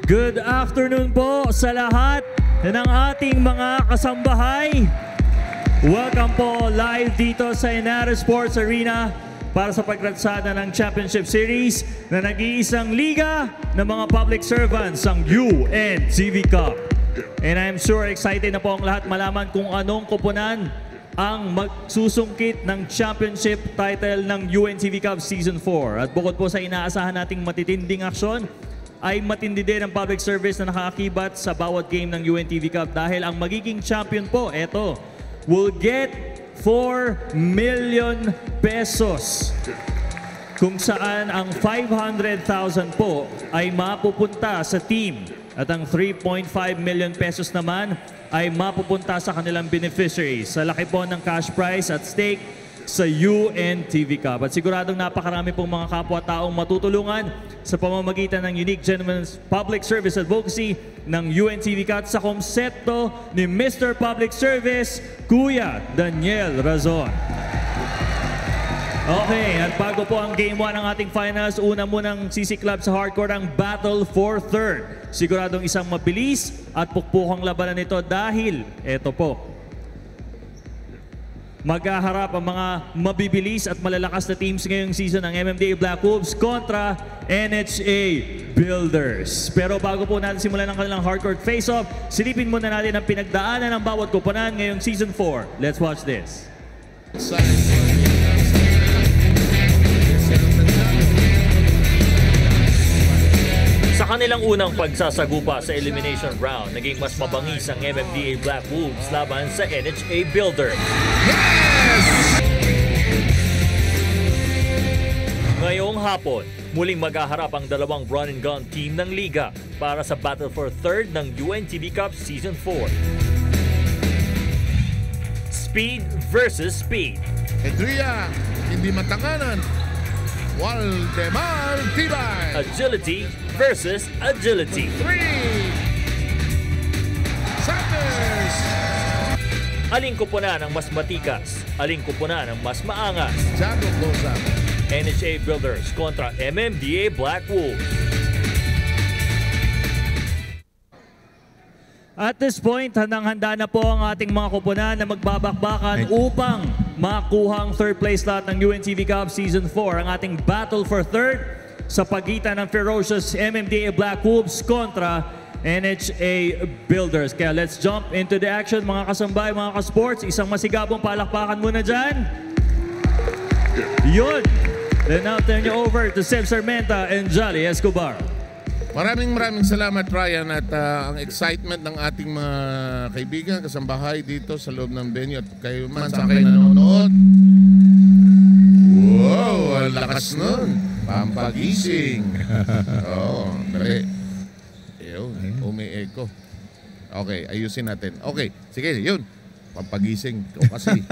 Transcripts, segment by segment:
Good afternoon po sa lahat ng ating mga kasambahay. Welcome po live dito sa Inares Sports Arena para sa paglansada ng Championship Series na nag-iisang liga ng mga public servants, ang UNTV Cup. And I'm sure excited na po ang lahat malaman kung anong koponan ang magsusungkit ng championship title ng UNTV Cup Season 4. At bukod po sa inaasahan nating matitinding aksyon, ay matindi din ang public service na nakakakibat sa bawat game ng UNTV Cup dahil ang magiging champion po, eto, will get 4 million pesos. Kung saan ang 500,000 po ay mapupunta sa team at ang 3.5 million pesos naman ay mapupunta sa kanilang beneficiaries. Sa laki po ng cash prize at stake sa UNTV Cup. At siguradong napakarami pong mga kapwa-taong matutulungan sa pamamagitan ng Unique Gentleman's Public Service Advocacy ng UNTV Cup sa konsepto ni Mr. Public Service, Kuya Daniel Razon. Okay, at bago po ang Game 1 ng ating finals, una munang sisiklab sa hardcore ang Battle for Third. Siguradong isang mabilis at pukpukang labanan ito dahil, eto po, maghaharap ang mga mabibilis at malalakas na teams ngayong season ng MMDA Black Wolves kontra NHA Builders. Pero bago po natin simulan ang kanilang hardcore face-off, silipin muna natin ang pinagdaanan ng bawat koponan ngayong Season 4. Let's watch this. Sa kanilang unang pagsasagupa sa elimination round, naging mas mabangis ang MMDA Black Wolves laban sa NHA Builders. Ngayong hapon, muling maghaharap ang dalawang run and gun team ng liga para sa Battle for Third ng UNTV Cup Season 4. Speed versus speed. Edria, hindi matanganan. Waldemar Tibay. Agility versus agility. 3. Sanders. Aling koponan ang mas matikas? Aling koponan ang mas maangas? Jago Goza. NHA Builders kontra MMDA Black Wolves. At this point, handang-handa na po ang ating mga koponan na magbabakbakan upang makuha ang third place slot ng UNTV Cup Season 4. Ang ating battle for third sa pagitan ng ferocious MMDA Black Wolves kontra NHA Builders. Kaya let's jump into the action mga kasambay, mga kasports. Isang masigabong palakpakan muna dyan. Yun! Then now turn you over to Seb Sarmenta and Jolly Escobar. Maraming salamat Ryan at ang excitement ng ating mga kaibigan, kasambahay dito sa loob ng venue at kayo man sa akin nanonood. Wow, ang lakas nun. Pampagising. Oo, dali. Umi-echo. Okay, ayusin natin. Okay, sige, yun. Pampagising. O kasi.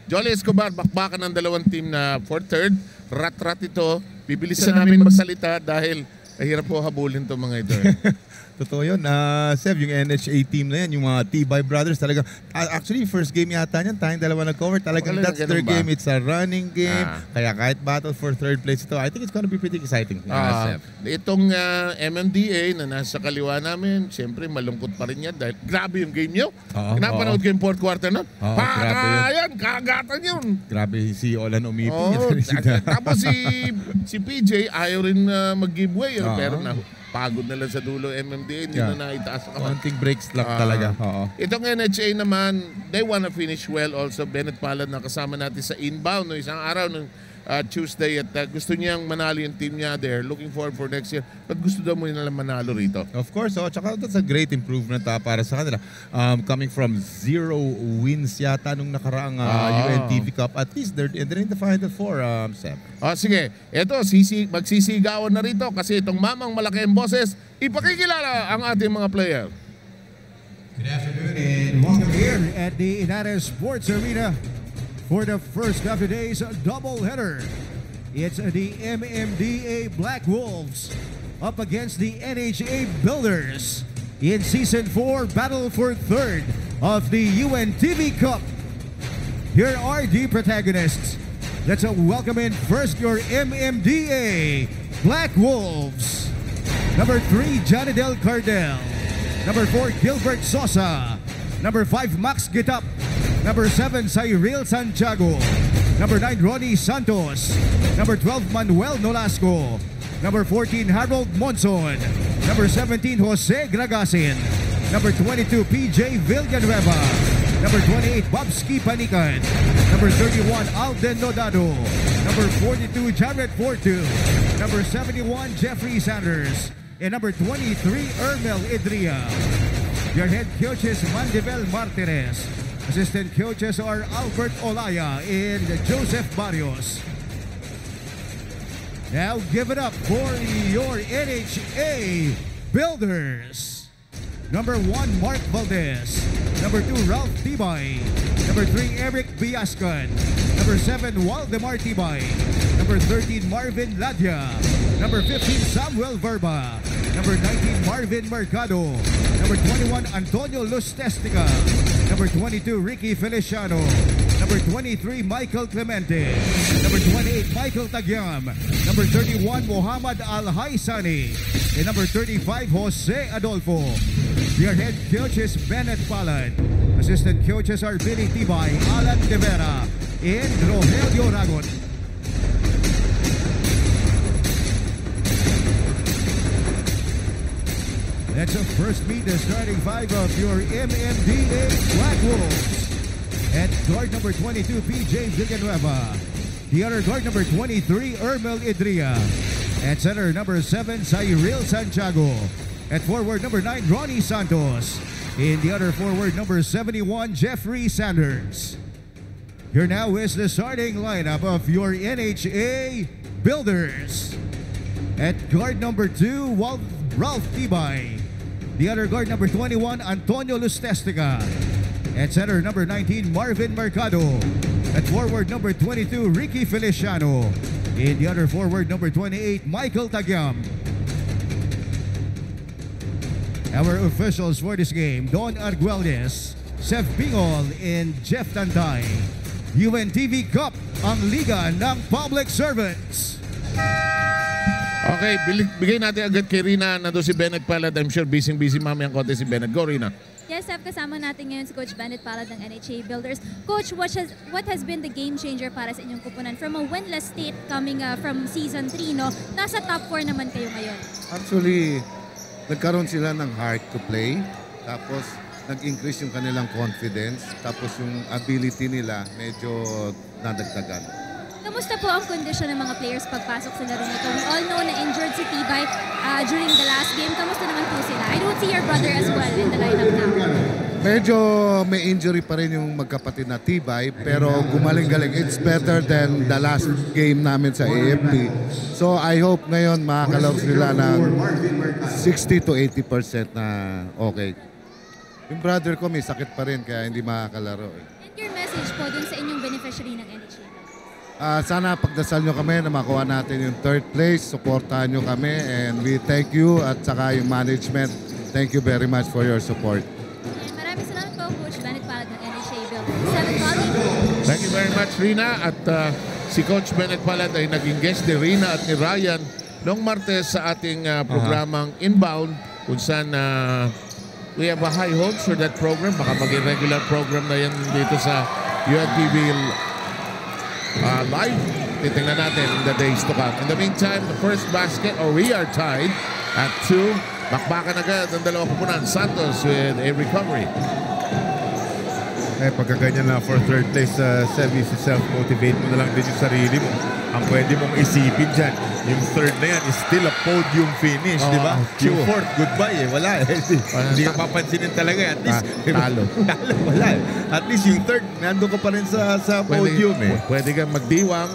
Jolly Escobar, bakbakan ng dalawang team na for third. Rat-rat ito. Bibilisan namin magsalita dahil mahirap po habulin itong mga ito. Totoo yun. Seb, yung NHA team na yan, yung mga Tibay Brothers, talaga. Actually, first game yata niyan, tayong dalawa nag-cover. Talagang that's their game. It's a running game. Kaya kahit battle for third place ito, I think it's gonna be pretty exciting. Itong MMDA na nasa kaliwa namin, siyempre malungkot pa rin yan dahil grabe yung game nyo. Napanood ko yung fourth quarter nun. Yan, kagatan yun. Grabe si Olan Umipi. Tapos si PJ ayaw rin mag-giveaway. Pero pagod na lang sa dulo MMDA, hindi na naitaas ako. Konting breaks lang talaga. Itong NHA naman, they wanna finish well also. Bennett Palad na kasama natin sa inbound no, isang araw ng Tuesday at gusto niyang manalo yung team niya there. Looking forward for next year. But gusto daw mo nila manalo rito. Of course, tsaka that's a great improvement para sa kanila. Coming from 0 wins yata nung nakaraang UNTV Cup. At least they're in the Final Four, Sam. Sige, eto, magsisigawan na rito kasi itong mamang malaki ang boses, ipakikilala ang ating mga player. Good afternoon and welcome here at the Inares Sports Arena for the first of today's doubleheader. It's the MMDA Black Wolves up against the NHA Builders in Season 4 Battle for Third of the UNTV Cup. Here are the protagonists. Let's welcome in first your MMDA Black Wolves. Number 3, Janidel Cardell. Number 4, Gilbert Sosa. Number 5, Max Gitap. Number 7, Cyril Santiago. Number 9, Ronnie Santos. Number 12, Manuel Nolasco. Number 14, Harold Monson. Number 17, Jose Gragasin. Number 22, PJ Villanueva. Number 28, Bobski Panikan. Number 31, Alden Nodado. Number 42, Jared Fortu. Number 71, Jeffrey Sanders. And number 23, Ermel Idria. Your head coach is Mandibel Martinez. Assistant coaches are Albert Olaya and Joseph Barrios. Now give it up for your NHA Builders. Number 1, Mark Valdez. Number 2, Ralph Tibay. Number 3, Eric Biascan. Number 7, Waldemar Tibay. Number 13, Marvin Ladya. Number 15, Samuel Verba. Number 19, Marvin Mercado. Number 21, Antonio Lustestica. Number 22, Ricky Feliciano. Number 23, Michael Clemente. Number 28, Michael Tagyam. Number 31, Muhammad Al-Haisani. And number 35, Jose Adolfo. Your head coach is Bennett Palad. Assistant coaches are Billy Tibay, Alan De Vera, and Rogelio Ragon. Let's first meet the starting five of your MMDA Black Wolves. At guard number 22, PJ Villanueva. The other guard number 23, Ermel Idria. At center number 7, Cyril Santiago. At forward number 9, Ronnie Santos. In the other forward number 71, Jeffrey Sanders. Here now is the starting lineup of your NHA Builders. At guard number 2, Ralph Tibay. The other guard number 21, Antonio Lustestica. At center number 19, Marvin Mercado. At forward number 22, Ricky Feliciano. In the other forward number 28, Michael Tagyam. Our officials for this game, Don Arguelles, Seth Bingol, and Jeff Tantay. UNTV Cup, ang Liga ng Public Servants. Okay, bigay natin agad kay Rina. Nandun si Bennett Palad. I'm sure busy mamaya ang konti si Bennett. Go, Rina. Yes, Seth, kasama natin ngayon si Coach Bennett Palad ng NHA Builders. Coach, what has been the game changer para sa inyong kupunan? From a winless state coming from Season 3, no? Nasa top 4 naman kayo ngayon. Actually, nagkaroon sila ng heart to play. Tapos, nag-increase yung kanilang confidence. Tapos, yung ability nila medyo nadagdagan. Kamusta po ang kondisyon ng mga players pagpasok sa laro nito? We all know na injured si Tibay during the last game. Kamusta naman po sila? I don't see your brother as well in the lineup now. Medyo may injury pa rin yung magkapatid na Tibay, pero gumaling-galing. It's better than the last game namin sa AFP. So I hope ngayon makakalaro sila ng 60 to 80% na okay. Yung brother ko may sakit pa rin kaya hindi makakalaro. And your message po dun sa inyong beneficiary ng NHA? Sana pagdasal nyo kami na makuha natin yung third place, supportahan nyo kami, and we thank you at saka yung management. Thank you very much for your support. Maraming salamat po, Coach Bennett Palad ng NHA Builders. Seven Bali. Thank you very much, Rina. At si Coach Bennett Palad ay naging guest ni Rina at ni Ryan noong Martes sa ating programang Inbound, kung saan we have a high hopes for that program. Baka maging regular program na yan dito sa UNTV live. Titingnan natin in the days to come. In the meantime, the first basket, we are tied at 2. Bakbakan agad ang dalawang kupunan. Santos with a recovery. Pagka ganyan na for third place, Sevi, self-motivate mo na lang din yung sarili mo. Ang pwede mong isipin dyan, yung third na yan is still a podium finish, di ba? Yung fourth, goodbye wala Hindi ka papansinin talaga. At least, talo. Wala At least yung third, nandun ka pa rin sa podium Pwede kang magdiwang.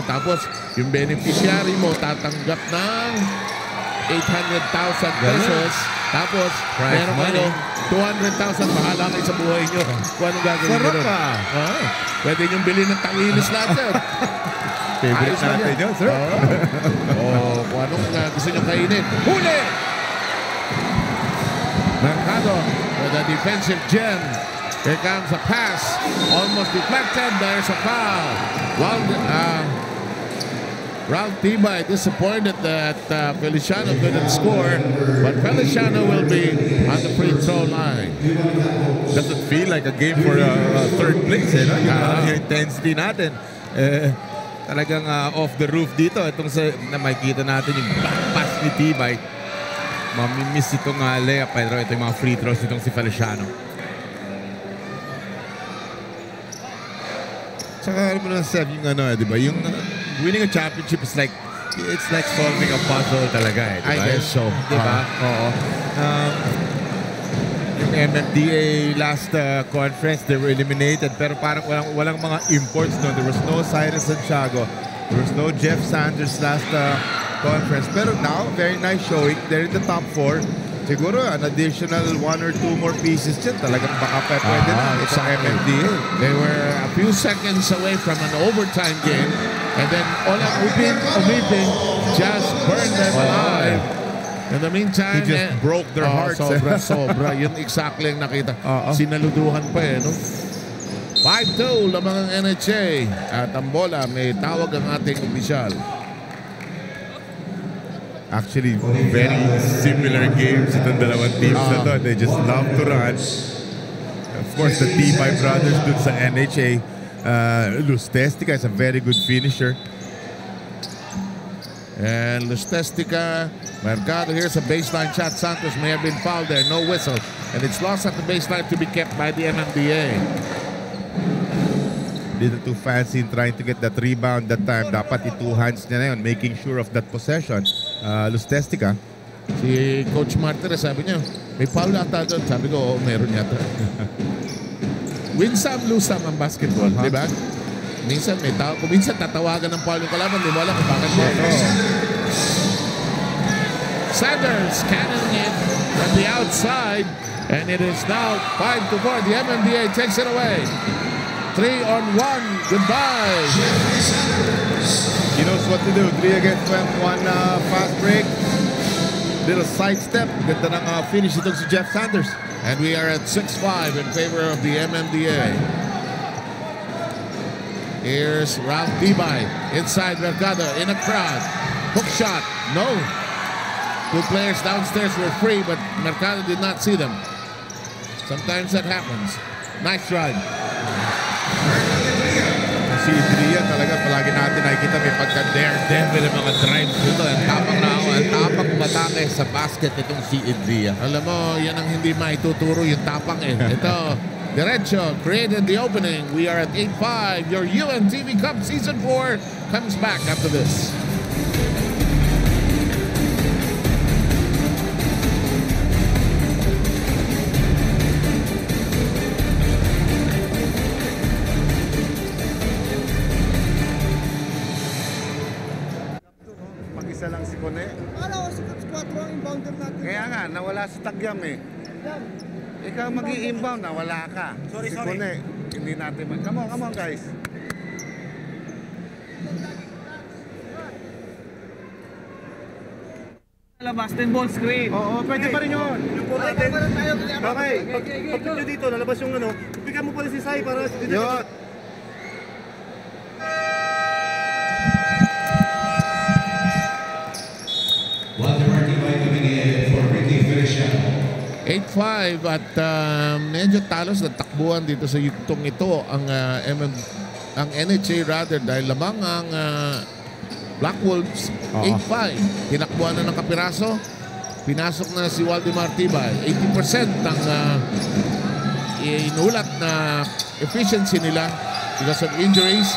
Tapos, yung beneficiary mo tatanggap ng 800,000 pesos. Tapos, meron 200,000. Bahala kayo sa buhay nyo. Kung anong gagawin nyo rin. Pwede nyo bilhin ng tangilis lahat. Favorite natin yun, sir. Kung anong gusto nyo kainin. Huli! Mercado with a defensive gem. Here comes a pass. Almost deflected. There's a foul. Ralph Tibay disappointed that Feliciano couldn't score, but Feliciano will be on the free throw line. Doesn't feel like a game for third place, eh, no? Yung intensity natin. Talagang off the roof dito. Itong na makikita natin yung back pass ni Tibay. Mamimiss itong layup. Pero ito yung mga free throws itong si Feliciano. Saka alam mo naman, Seb, yung di ba? Yung winning a championship is like, it's like solving a puzzle talaga, eh. Diba? I guess so. Diba? Oo. Yung MMDA last conference, they were eliminated. Pero parang walang mga imports noon. There was no Siren Santiago. There was no Jeff Sanders last conference. Pero now, very nice showing. They're in the top 4. Siguro, an additional 1 or 2 more pieces dyan. Talagang baka pwede na. It's ang MMDA. They were a few seconds away from an overtime game, and then Ola Ubin just burned them alive. In the meantime, He just broke their hearts. Sobra. Yun exactly ang nakita. Sinaluduhan pa eh, no? 5-2 lamang ang NHA. At ang bola, may tawag ang ating opisyal. Actually, very similar games itong dalawang teams na to. They just love to run. Of course, the Tibay brothers dun sa NHA. Lustestica is a very good finisher. And Lustestica, Mercado, here's a baseline shot. Santos may have been fouled there. No whistle. And it's lost at the baseline to be kept by the MMDA. Little too fancy in trying to get that rebound that time. Dapat i-two hands niya na yun, making sure of that possession. Lustestica. Si Coach Martinez, sabi niya, may foul ata doon. Sabi ko, oo, meron yata. Win some, lose some ang basketball, di ba? Minsan may tao, kung minsan tatawagan ng foul yung kalaban, di mo alam kung bakit mo. Sanders cannoning it from the outside, and it is now 5-4. The MMDA takes it away. 3-on-1. Goodbye. He knows what to do. 3 against 1 fast break. Little sidestep. Ganda ng finish itong si Jeff Sanders. And we are at 6-5 in favor of the MMDA. Here's Ralph Tibay inside Mercado in a crowd. Hook shot. No. 2 players downstairs were free, but Mercado did not see them. Sometimes that happens. Nice drive. Si Idria talaga palagi natin nakikita may pagka-daredevil ang mga drives dito. Ang tapang matake sa basket itong si Idria. Alam mo, yan ang hindi maituturo yung tapang eh. Ito, Derecho created the opening. We are at 8-5. Your UNTV Cup Season 4 comes back after this. Mag-isa lang si Kone. Ano, si Coach 4 ang inbounder natin. Kaya nga, nawala si Tagyam eh. Ikaw mag-i-inbound, nawala ka. Si Kone, hindi natin Come on guys. Labas, 10 ball screen. Oo, pwede pa rin yun. Okay, Pag nyo dito, lalabas yung bigyan mo pala si Sai para Yun. coming in for Ricky Feliciano. 8-5 at medyo talos na takbuhan dito sa yugtong ito ang NHA rather dahil lamang ang Black Wolves. 8-5. Tinakbuhan na ng kapiraso. Pinasok na si Waldemar Tibay. 80% ang inulat na efficiency nila because of injuries.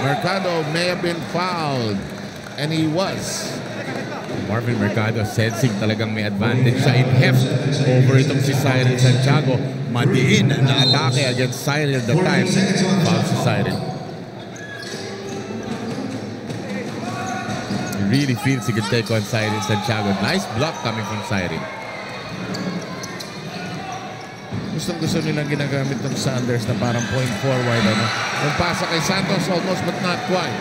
Mercado may have been fouled and he was. Marvin Mercado sensing talagang may advantage siya in heft over itong si Cyril Santiago. Madiin na atake against Cyril that time. Foul si Cyril. He really feels he can take on Cyril Santiago. Nice block coming from Cyril. Gusto nilang ginagamit ng Sanders na parang point forward. Yung pasa kay Santos almost but not quite.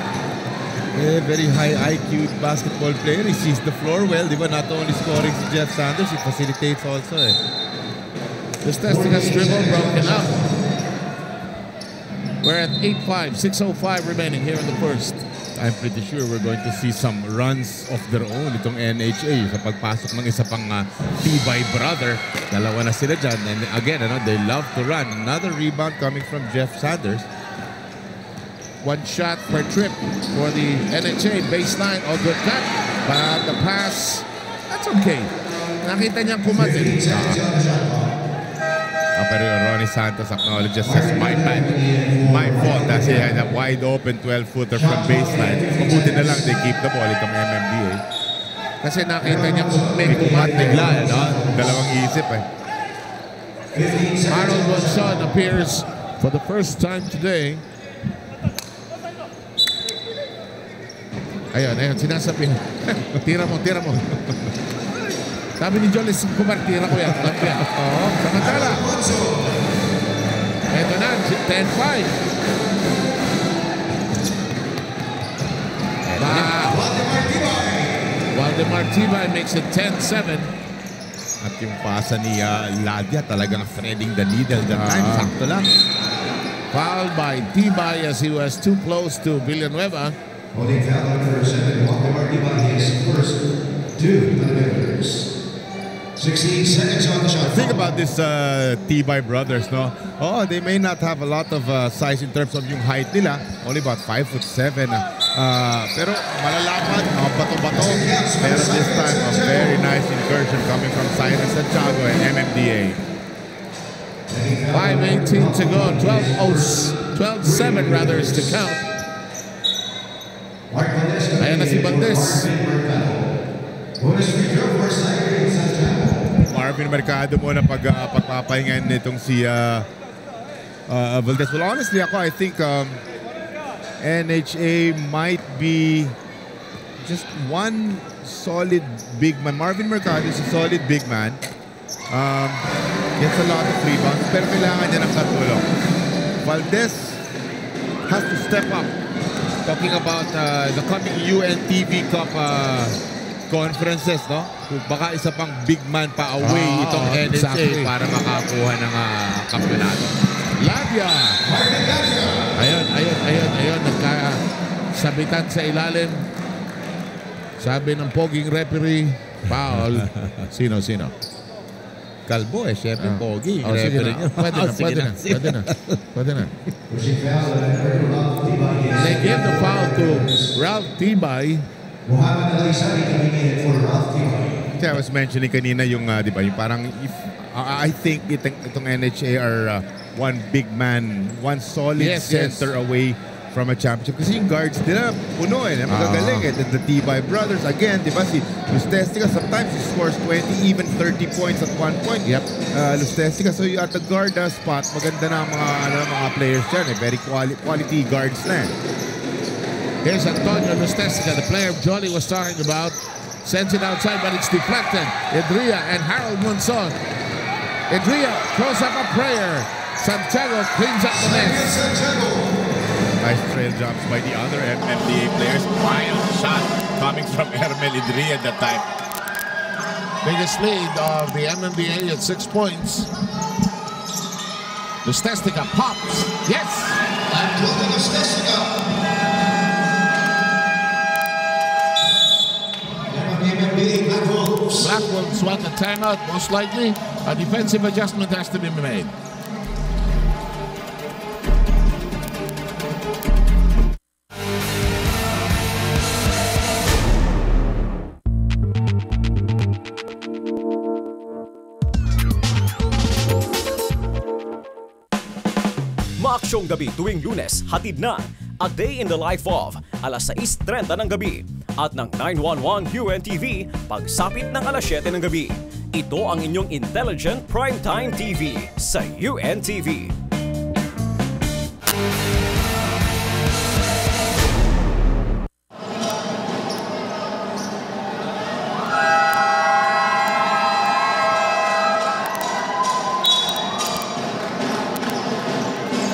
Very high IQ basketball player. He sees the floor well. Diba? Not only scoring si Jeff Sanders, he facilitates also. This testing has dribble broken up. We're at 8-5, 6:05 remaining here in the first. I'm pretty sure we're going to see some runs of their own itong NHA sa pagpasok ng isa pang Tibay brother. Dalawa na sila dyan. And again, they love to run. Another rebound coming from Jeff Sanders. One shot per trip for the NHA baseline. All good cut. But the pass, that's okay. Nakita niya kumatin. Pero Ronnie Santos acknowledges, says, my bad. My fault. Kasi had a wide open 12-footer from baseline. Mabuti na lang they keep the ball itong MMDA. Kasi nakita niya may kumatin. Bigla, dalawang isip eh. Harold Monson appears for the first time today. Ayun, sinasabi. Tira mo. Sabi ni Jolis, kumartira ko yan. Samantala. Ito na, 10-5. Waldemar Tibay makes it 10-7. At yung pasa ni Ladia talagang threading the needle that time. Sakto lang. Fouled by Tibay as he was too close to Villanueva. Holding foul number 7, Waldemar Tibay, his first 2 millimeters. 16 seconds on the shot. Think about this Tibay brothers, no? Oh, they may not have a lot of size in terms of yung height nila. Only about 5'7". Pero malalapad, bato-bato. Pero this time, a very nice incursion coming from Cyrus Santiago and MMDA. 5:18 to go. 12:07 rather is to count. Ayan na si Valdez. Marvin Mercado muna pagpapahingan nitong si Valdez. Well, honestly ako, I think NHA might be just one solid big man. Marvin Mercado is a solid big man. Gets a lot of rebounds, pero kailangan niya ng katulong. Valdez has to step up. Talking about the coming UNTV Cup conferences, no? Baka isa pang big man pa away itong NHA exactly, para makakuha ng kampeonato. Ladia! Ayun. Nagkasabitan sa ilalim. Sabi ng poging referee, foul. Sino? Kalbo syempre pogi. Sige na. Pwede na. They gave the foul to Ralph Tibay. I was mentioning kanina yung, di ba, yung parang, I think itong NHA are one big man, one solid center away from a championship. Kasi yung guards nila, puno magagaling The Tibay brothers, again, di ba, si Lustestica, sometimes he scores 20, even 30 points at one point. Yep. Lustestica, so at the guard spot, maganda na mga players dyan, very quality guards na. Here's Antonio Lustestica, the player Jolly was talking about. Sends it outside, but it's deflected. Edria and Harold Monson. Edria throws up a prayer. Santiago cleans up the mess. Nice trail jumps by the other MMDA players. Wild shot coming from Hermel Edria at that time. Biggest lead of the MMDA at 6 points. Lustestica pops. Yes! Antonio Lustestica. Black Wolves want a timeout, most likely. A defensive adjustment has to be made. Maaksyong gabi tuwing Lunes, hatid na A Day in the Life of, alas 6:30 ng gabi. At ng 911 UNTV, pagsapit ng alas 7 ng gabi. Ito ang inyong Intelligent Primetime TV sa UNTV.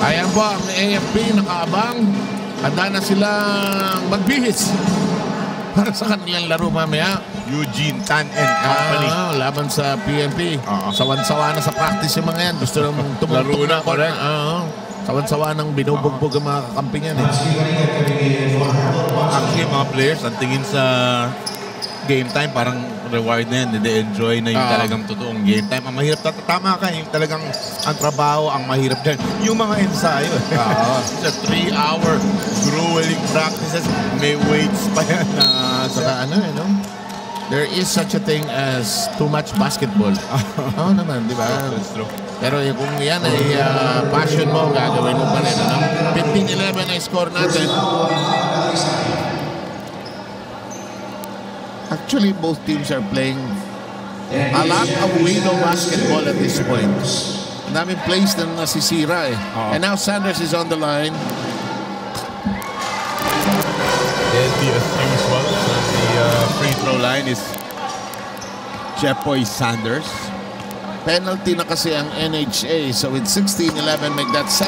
Ayan po ang AFP nakaabang. Handa na silang magbihis para sa kanilang laro mamaya. Eugene Tan and Company. Laban sa PNP. Sawan-sawa na sa practice yung mga yan. Gusto nang tumulong na. Sawan-sawa nang binubugbog ang mga kakampi niyan. Actually, mga players, ang tingin sa game time, parang reward na yan. Nade-enjoy na yung talagang totoong game time. Ang mahirap, tama ka, yung talagang ang trabaho, ang mahirap dyan. Yung mga ensayo. It's a 3-hour grueling practices. May weights pa yan. Saka ano, there is such a thing as too much basketball. Oo naman, di ba? That's true. Pero kung yan ay passion mo, gagawin mo pa rin. 15-11 ay score natin. Actually, both teams are playing a lot of window basketball at this point. Ang daming plays na nasisira eh. And now Sanders is on the line. And as usual, the free throw line is Jepoy Sanders. Penalty na kasi ang NHA. So with 16-11, make that 17-11.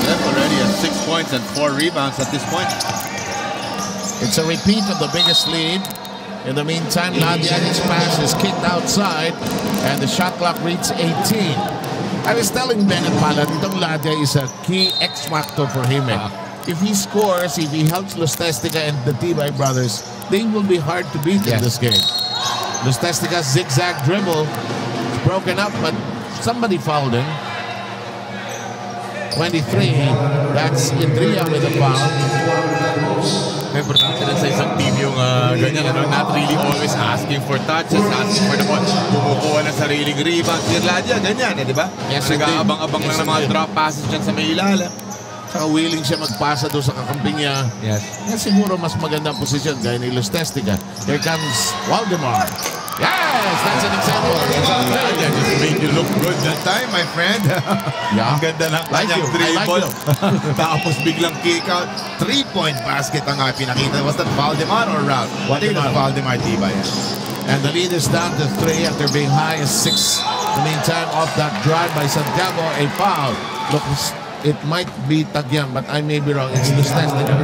Jeff already has 6 points and 4 rebounds at this point. It's a repeat of the biggest lead. In the meantime, Ladia's pass is kicked outside and the shot clock reads 18. I was telling Bennett Pala, itong Ladia is a key X factor for him. If he scores, if he helps Lustestica and the Tibay brothers, they will be hard to beat in this game. Lustestica's zigzag dribble is broken up, but somebody fouled him. 23, that's Indria with a foul. Importante rin sa isang team yung ganyan, not really always asking for touches, asking for the ball. Kumukuha ng sariling rebound. Si Ladia, ganyan, di ba? Yes, nag-aabang-abang lang ng mga drop passes dyan sa may ilalim. Saka willing siya magpasa doon sa kakamping niya. Yes. Yan siguro mas magandang posisyon gaya ni Lustestica. Here comes Waldemar. Yes, that's an example. Ladia just made you look good that time, my friend. Yeah. Ang ganda ng kanyang dribble. Tapos biglang kick out. 3-point basket ang pinakita. Was that Waldemar or Ralph? I think it was Waldemar Tibay. And the lead is down to 3 after being high as 6. In the meantime, off that drive by Santiago, a foul. Look, it might be Tagyan, but I may be wrong. It's Lustestica.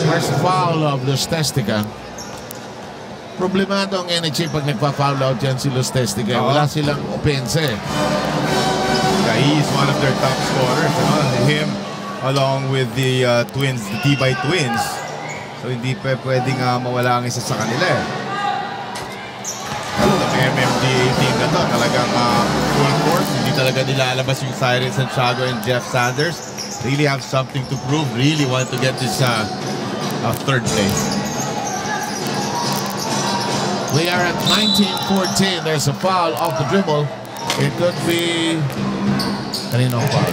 First foul of Lustestica. Problemado ang NHA pag nagpa-foul out yan si Lustestica. Wala silang offense eh. He is one of their top scorers. Him along with the twins, the Tibay twins. So hindi pa pwedeng mawala ang isa sa kanila eh. Ang MMDA team na to, talagang full force. Hindi talaga nilalabas yung Siren Santiago and Jeff Sanders. Really have something to prove. Really want to get this third place. We are at 19-14. There's a foul off the dribble. It could be... Kanino foul?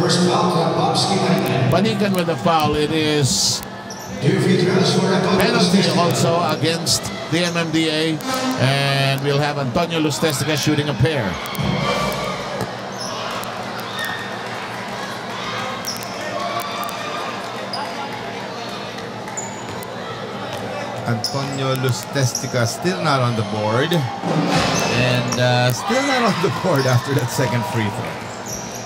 First foul, Panikan with the foul. It is penalty also against the MMDA. And we'll have Antonio Lustestica shooting a pair. Antonio Lustestica still not on the board. And still not on the board after that second free throw.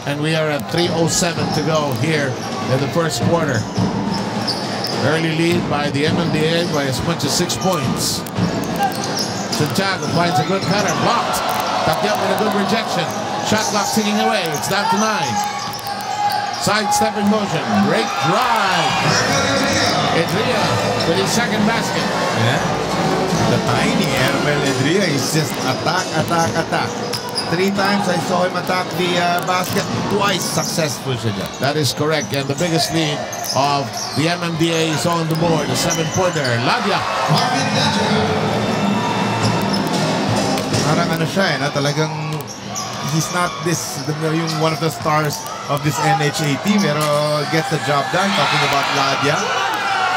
And we are at 3:07 to go here in the first quarter. Early lead by the MMDA by as much as 6 points. Santiago finds a good cutter, blocked. Tagyan with a good rejection. Shot clock ticking away. It's down to 9. Sidestep in motion. Great drive. Edria with his second basket. Yeah. The tiny Hermel Edria is just attack, attack, attack. 3 times I saw him attack the basket. Twice successful siya dyan. That is correct. And the biggest lead of the MMDA is on the board. A 7-pointer. Ladia. Parang ano siya talagang he's not yung one of the stars of this NHA team, pero gets the job done. Talking about Ladia.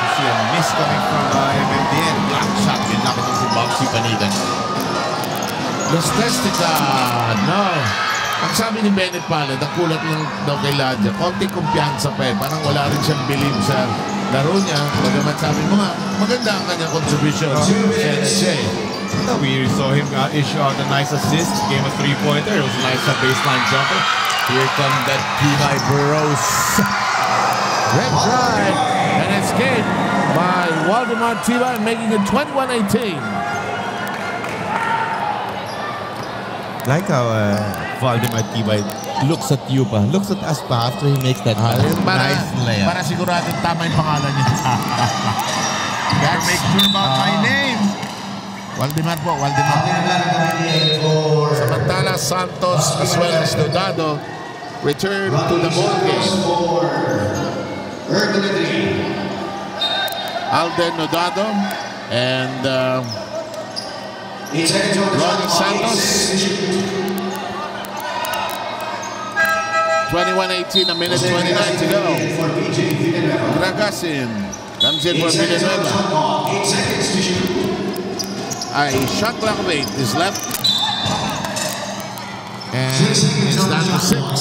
You see a miss coming from MMDA. Block shot. Binlock ito si Bobsy Panigan. Lustestica, no. Ang sabi ni Bennett Pala, nakulat lang daw kay Ladia. Konting kumpiyansa pa eh. Parang wala rin siyang believe sa laro niya. Bagamat sabi mo nga, maganda ang kanyang contribution sa NHA. We saw him issue out a nice assist. Game a 3-pointer. It was a nice baseline jumper. Here comes that Tibay Burrows. Red drive and escape by Waldemar Tibay, making it 21-18. like how Valdemar Tibay looks at you pa. Looks at us pa after he makes that nice layup. Para sigurado tama yung pangalan niya. Make sure about my name. Waldemar po, Waldemar. Samantala, Santos as well as Nodado return to the ball game. Alden Nodado and Ronnie Santos. 21-18, a minute 29 to go. Gragasin comes in for Villanueva. A shot clock of 8 is left. And it's down to 6.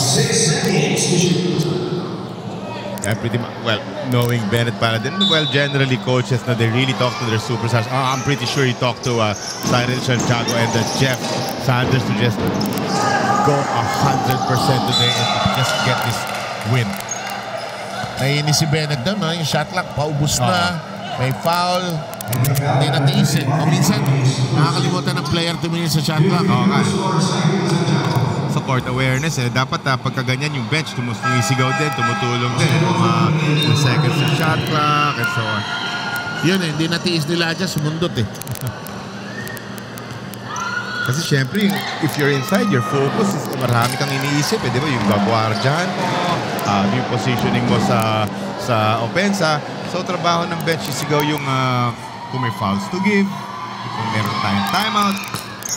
Yeah, pretty much. Well, knowing Bennett Paladin, well, generally coaches, na they really talk to their superstars. I'm pretty sure he talked to Cyril Santiago and Jeff Sanders to just go 100% today and to just get this win. Naiinis si Bennett doon, no? Yung shot clock, paubos na. May foul. Hindi natiisin. O minsan, nakakalimutan ng player tumingin sa shot clock. Oo nga. Sa court awareness, dapat pagka ganyan yung bench, sumisigaw din, tumutulong din. Yung seconds sa shot clock and so on. Yun hindi natiis nila dyan, sumundot Kasi syempre, if you're inside, your focus is marami kang iniisip, di ba? Yung gagwardyan mo, yung positioning mo sa opensa. So, trabaho ng bench, isigaw yung kung may fouls to give, kung meron tayong timeout.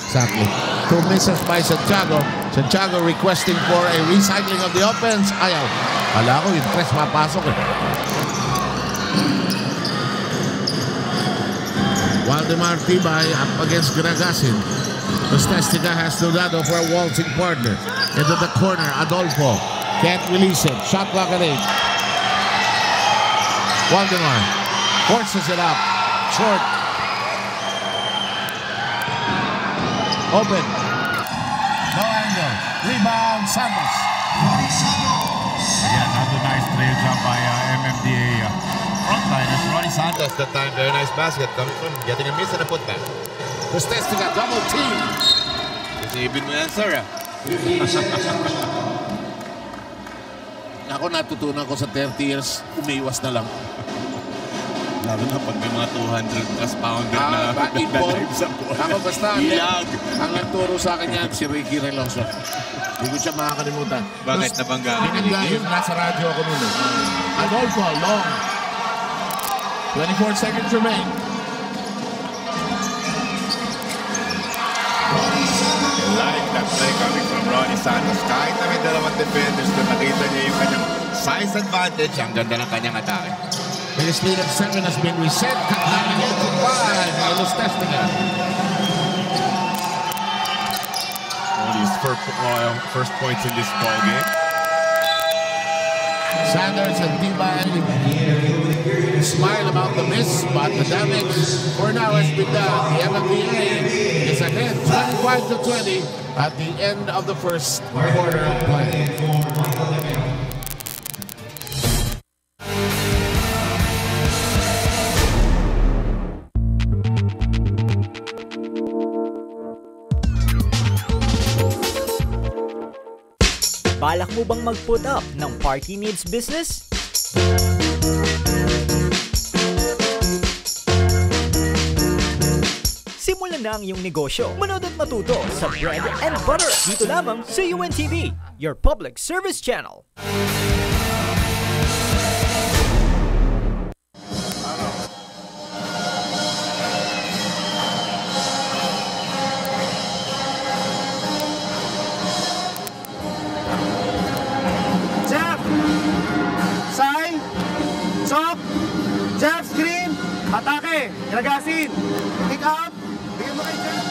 Exactly. 2 misses by Santiago. Santiago requesting for a recycling of the offense. Ayaw. Kala ko yung press mapasok Waldemar Tibay up against Gragasin. Rostestica has Nodado for a waltzing partner. Into the corner, Adolfo. Can't release it. Shot clock at 8. Waldemar forces it up. Short. Open. No angle. Rebound, Santos. Again, another nice trail job by MMDA frontliners. Ronnie Santos that time. Very nice basket coming from getting a miss and a putback. Rostestica double team. Isipin mo yan, sir. Ako natutunan ko sa 30 years, umiwas na lang. Lalo na pag may mga 200 plus pounder na nagdadrive sa ball. Ako basta, ang nagturo sa akin yan, si Ricky Reloso. Hindi ko siya makakalimutan. Bakit nabangga? Binigay, nasa radyo ako nun. Adolfo, long. 24 seconds remain. Like that play coming from Ronnie Santos. Kahit na may dalawang defenders, kung nakita niya yung kanyang size advantage, ang ganda ng kanyang atake. His lead of 7 has been reset. Cut down again to 5. Rostestica. Only his first points in this ball game. Sanders and Tibay smile about the miss, but the damage for now has been done. The MMDA is ahead 25-20 at the end of the first quarter of play. Balak mo bang mag-put up ng party needs business? Simulan na ang iyong negosyo. Manood at matuto sa Bread and Butter dito lamang sa UNTV, your public service channel. Jeff, screen, atake, Gragasin, pick up, bigyan mo kay Jeff.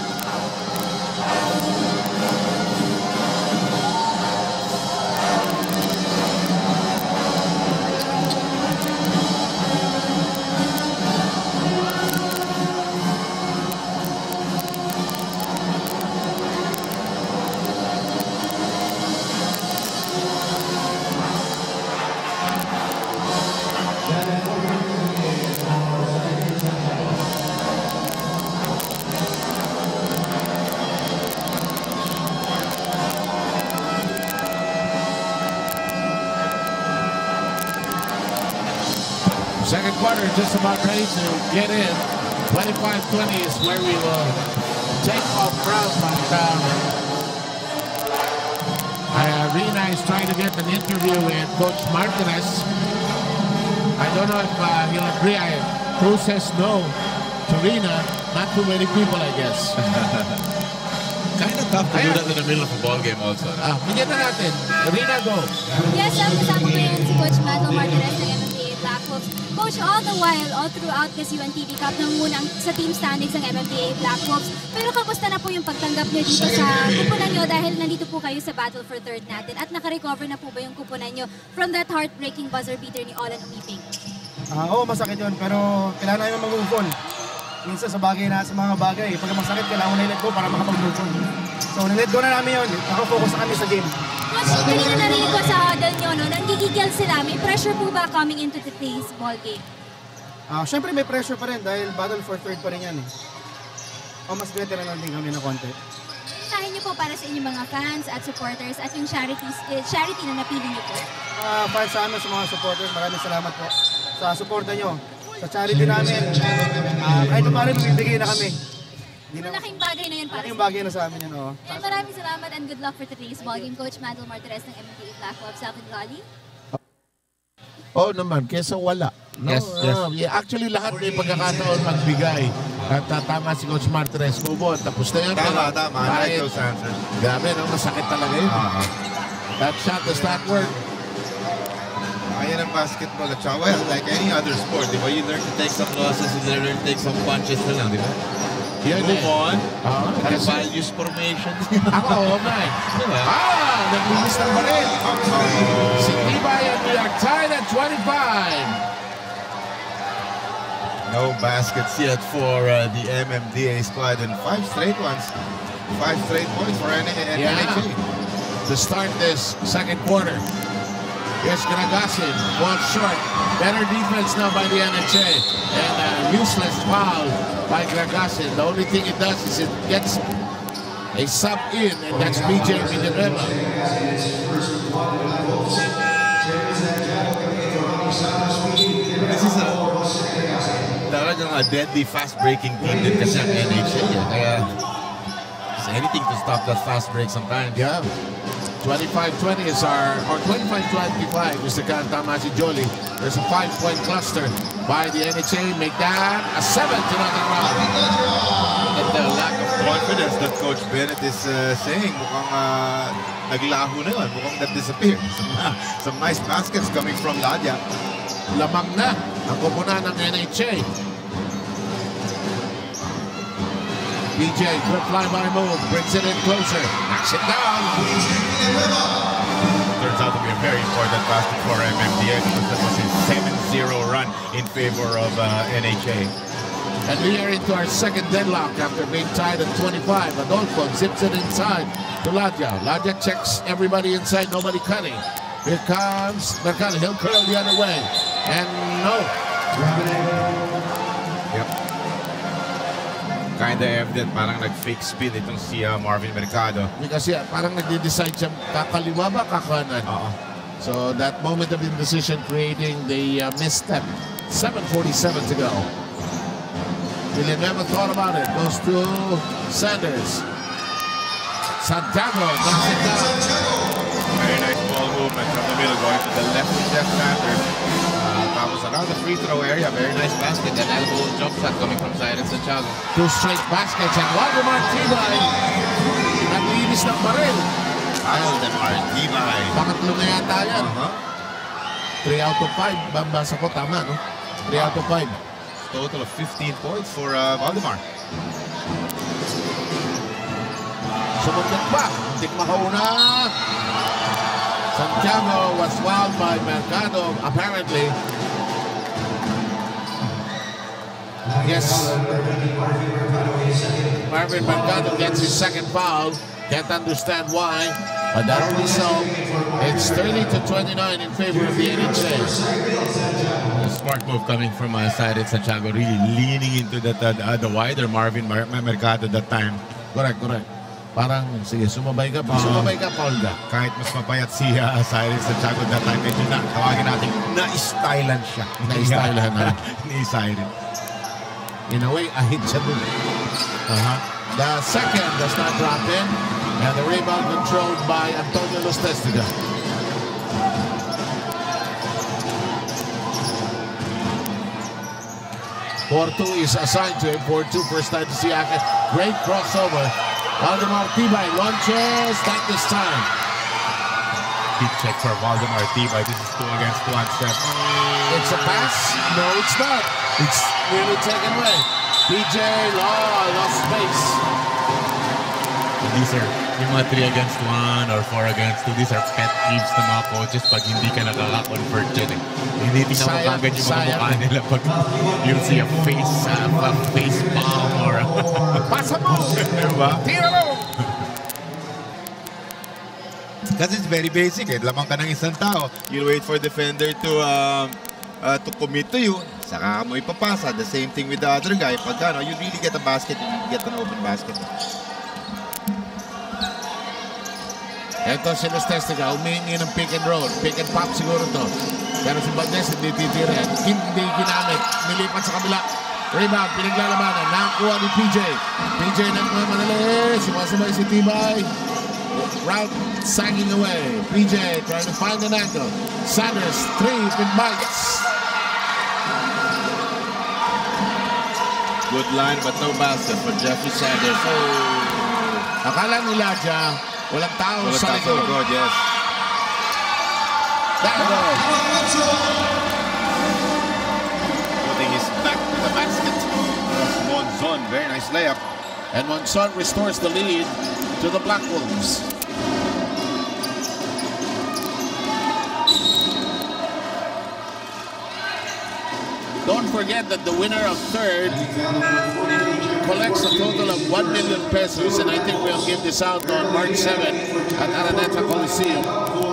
Second quarter just about ready to get in. 25-20 is where we will take off from. But Rina is trying to get an interview with Coach Martinez. I don't know if he'll agree. Cruz says no to Rina. Not too many people, I guess. Kind of tough to do that in the middle of a ball game also. Bigyan na natin. Rina, go. Yes, kasama ngayon si Coach Mato Martinez ng MMDA Blackhawks. Coach, all the while, all throughout this UNTV Cup, nangungunang sa team standings ng MMDA Blackhawks. Pero kamusta na po yung pagtanggap nyo dito sa kupunan nyo dahil nandito po kayo sa battle for third natin? At nakarecover na po ba yung kupunan nyo from that heartbreaking buzzer beater ni Olan Umiping? Oo, masakit yun. Pero kailangan namin mag-move on. Minsan sa mga bagay, pag masakit, kailangan na i-let go para makapag-move on. So, na-let go na namin yun. Nakafocus na kami sa game. Coach, kanina narinig ko sa huddle nyo, no? Nanggigigil sila. May pressure po ba coming into today's ball game? Siyempre may pressure pa rin dahil battle for third pa rin yan eh. Mas veteran na din kami na konti. Mensahe niyo po para sa inyong mga fans at supporters at yung charity na napili niyo po. Para sa amin, sa mga supporters, maraming salamat po sa suporta nyo. Sa charity namin, kahit pa rin bibigay na kami. Malaking bagay na yun para malaking bagay na sa amin yun, oo. And maraming salamat and good luck for today's ball game, Coach Manuel Martinez ng MMDA Blackhawks, Alvin Lolly. Naman, kesa wala. No? Yes. Actually, lahat may pagkakataon magbigay. At tama si Coach Martinez. Move on. Tapos na yun. Tama. I like those answers. Grabe, no? Masakit talaga yun. That shot does not work. Ayan ang basketball at saka, well, like any other sport, di ba? You learn to take some losses, you learn to take some punches na lang, di ba? You move on. Values formation. Ako, man. Naglilis ng baril. Si Tibay and we are tied at 25. No baskets yet for the MMDA squad and 5 straight ones. 5 straight points for NHA. To start this second quarter. Here's Gragasin, one short. Better defense now by the NHA. And a useless foul by Gragasin. The only thing it does is it gets a sub in, and that's BJ Villanueva. This is talagang a deadly fast-breaking team din kasi ang NHA. Kaya anything to stop that fast break sometimes. Yeah. 25-20 is or 25-25 is the count. Tama si Jolie. There's a 5-point cluster by the NHA. Make that a 7 to nothing round. And the lack of confidence that Coach Bennett is saying, mukhang naglaho na yun. Mukhang that-disappear. Some nice baskets coming from Ladya. Lamang na ang kupunan ng NHA. BJ, quick fly-by move, brings it in closer, knocks it down. Turns out to be a very important basket for MMDA because that was a 7-0 run in favor of NHA. And we are into our second deadlock after being tied at 25. Adolfo zips it inside to Ladya. Ladya checks everybody inside, nobody cutting. Here comes Mercado, he'll curl the other way. And no. Yep. Kinda evident, parang nag-fake spin itong si Marvin Mercado. Kasi parang nagde-decide siya, kakaliwa ba, kakanan? So that moment of indecision creating the misstep. 7:47 to go. Villanueva thought about it, goes to Sanders. Santiago knocks it down. Very nice ball movement from the middle, going to the left with Jeff Sanders. Tapos around the free throw area, very nice basket and elbow jump shot coming from Siren Santiago. 2 straight baskets and Waldemar Tibay naglinis ng baril. Waldemar Tibay. Pangatlo na yata yan. 3 out of 5. Bambasa ko, tama, no? 3 out of 5. Total of 15 points for Waldemar. Sumunod pa. Hindi makauna. Santiago was fouled by Mercado, apparently. Yes. Marvin Mercado gets his second foul. Can't understand why, but that will be so. It's 30-29 in favor of the NHA. A smart move coming from Siren Santiago, really leaning into the wider Marvin Mercado that time. Correct. Parang, sige, sumabay ka. Pag sumabay ka, foul ka. Kahit mas mapayat si Cyril Santiago that time, medyo na, tawagin natin, na-stylan siya. Na-stylan na. Ni Cyril. In a way, ahit siya dun. The second does not drop in. And the rebound controlled by Antonio Los Testiga. Porto is assigned to him. 4-2, first time to see Akin. Great crossover. Waldemar Tibay launches, not this time. Big check for Waldemar Tibay. This is 2 against 1 set. It's a pass? No, it's not. It's nearly taken away. PJ lost space. These are yung mga 3 against 1 or 4 against 2. These are pet peeves ng mga coaches pag hindi ka nakaka-convert dyan eh. Hindi tingnan mo agad yung mga mukha nila pag you'll see a face palm or pasa mo! Diba? Tira mo! Kasi it's very basic eh. Lamang ka ng isang tao. You'll wait for defender to commit to you. Saka mo ipapasa. The same thing with the other guy. Pag you really get a basket, you get an open basket. Ito si Los Testiga, humingi ng pick and roll. Pick and pop siguro to. Pero si Valdez hindi titira. Hindi ginamit. Nilipat sa kabila. Rebound, pinaglalabanan. Nakakuha ni PJ. PJ nagmamadali. Sumasabay si Tibay. Route sagging away. PJ trying to find an angle. Sanders, 3 with bites. Good line but no basket for Jeffrey Sanders. Oh. Akala nila dyan, walang tao sa likod. Yes. Putting his back to the basket. That's Monzon. Very nice layup. And Monzon restores the lead to the Black Wolves. Don't forget that the winner of third collects a total of 1 million pesos, and I think we'll give this out on March 7 at Araneta Coliseum.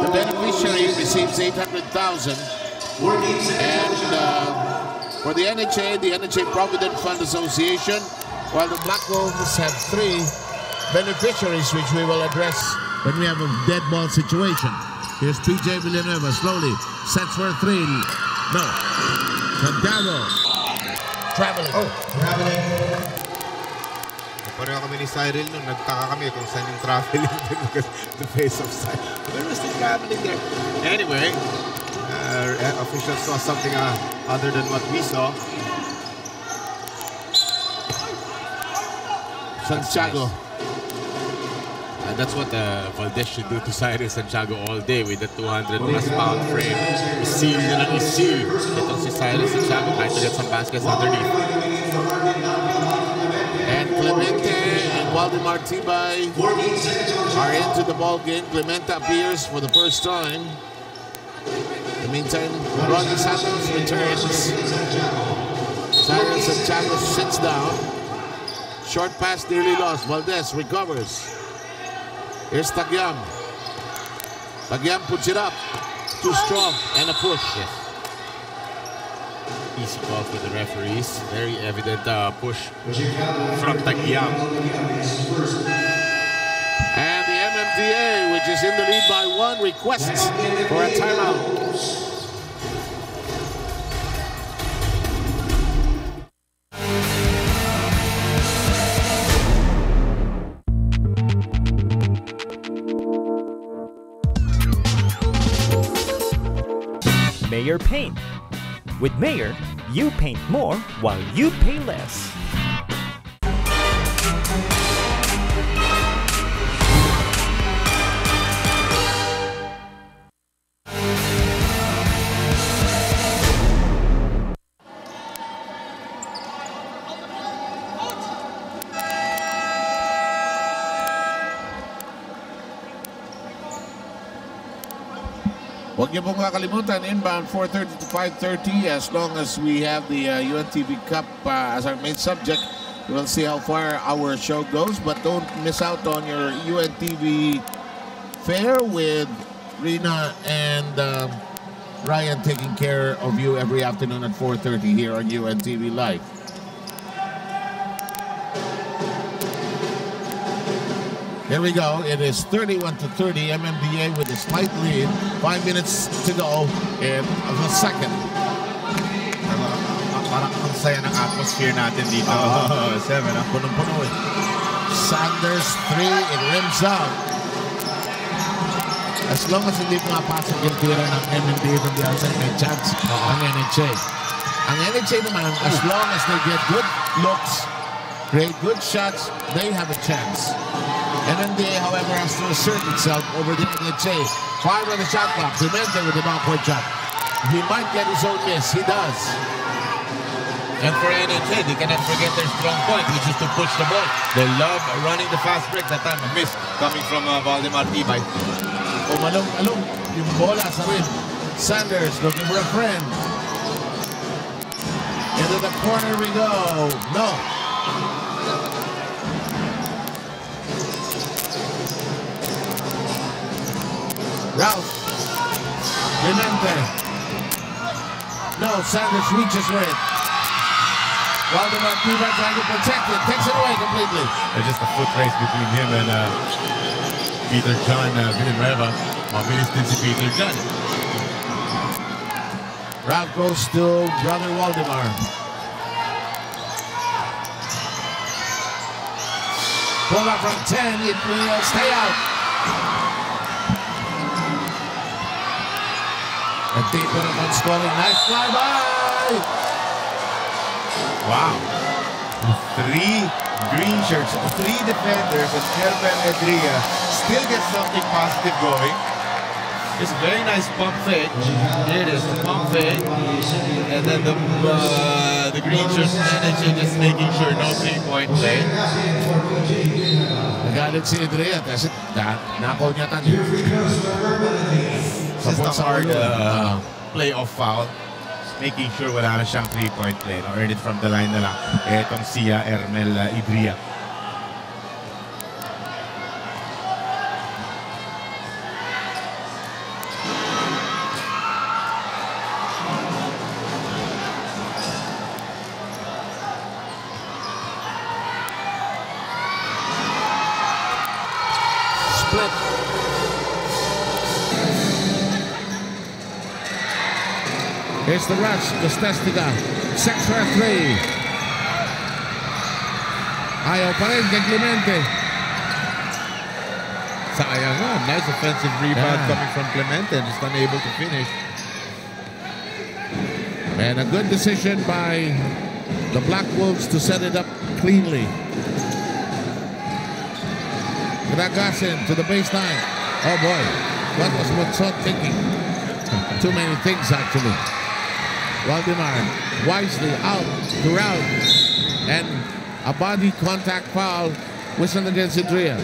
The beneficiary receives 800,000, and for the NHA Provident Fund Association, while the Black Wolves have 3 beneficiaries, which we will address when we have a dead ball situation. Here's PJ Villanueva slowly sets for a 3. No. Santiago. Traveling. Oh. Pareho kami ni Cyril nung nagtaka kami kung saan yung traveling because the face of Cyril. Where was the traveling there? Anyway, officials saw something other than what we saw. Santiago. That's what Valdez should do to Cyril Santiago all day with the 200+ pound frame. Isil na lang isil. Itong si Cyril Santiago trying to get some baskets underneath. And Clemente and Waldemar Tibay are into the ball game. Clemente appears for the first time. In the meantime, Ronnie Santos returns. Cyril Santiago sits down. Short pass nearly lost. Valdez recovers. Here's Tagyam. Tagyam puts it up. Too strong. And a push. Yes. Easy call for the referees. Very evident push from Tagyam. And the MMDA, which is in the lead by 1, requests for a timeout. Mayor Paint. With Mayor, you paint more while you pay less. Huwag niyo pong kakalimutan, inbound 4:30 to 5:30. As long as we have the UNTV Cup as our main subject, we'll see how far our show goes. But don't miss out on your UNTV fair with Rina and Ryan taking care of you every afternoon at 4:30 here on UNTV Live. Here we go. It is 31-30. MMDA with a slight lead. 5 minutes to go in the second. Parang ang saya ng atmosphere natin dito. 7, punong-puno eh. Sanders 3. It rims out. As long as hindi pumapasok yung tira ng MMDA from the outside, may chance ang NHA. Ang NHA naman, as long as they get good looks, create good shots, they have a chance. MMDA, however, has to assert itself over the NHA. 5 on the shot clock. Clemente with the backward shot. He might get his own miss. He does. And for NHA, they cannot forget their strong point, which is to push the ball. They love running the fast break. That time, a miss coming from Valdemar Tibay. Umalong-along yung bola sa rim. Sanders looking for a friend. Into the corner we go. No. Ralph. Clemente. No, Sanders reaches for it. Valdemar Tibay trying to protect it. Takes it away completely. It's just a foot race between him and Peter John Villanueva. Mabilis din si Peter John. Ralph goes to brother Waldemar. Pull up from 10. It will stay out. And deep in on scoring. Nice flyby. Wow. 3 green shirts, 3 defenders, and Herman Edria still get something positive going. It's very nice pump fake. Here it is, the pump fake. And then the green shirts NHA just making sure no 3-point play. Nagalit si Edria kasi nakaw niya tan. This is the hard playoff foul. Making sure wala na siyang 3-point play. No? Earn it from the line na lang. Etong siya, Hermel Idria. Split. Here's the rush, Gostestica. 6 for 3. Ayaw pa rin kay Clemente. Sayang nga. Nice offensive rebound coming from Clemente and just unable to finish. And a good decision by the Black Wolves to set it up cleanly. Gragasin to the baseline. Oh boy, what was Monson thinking? Too many things actually. Waldemar wisely out to route, and a body contact foul whistled against Idria.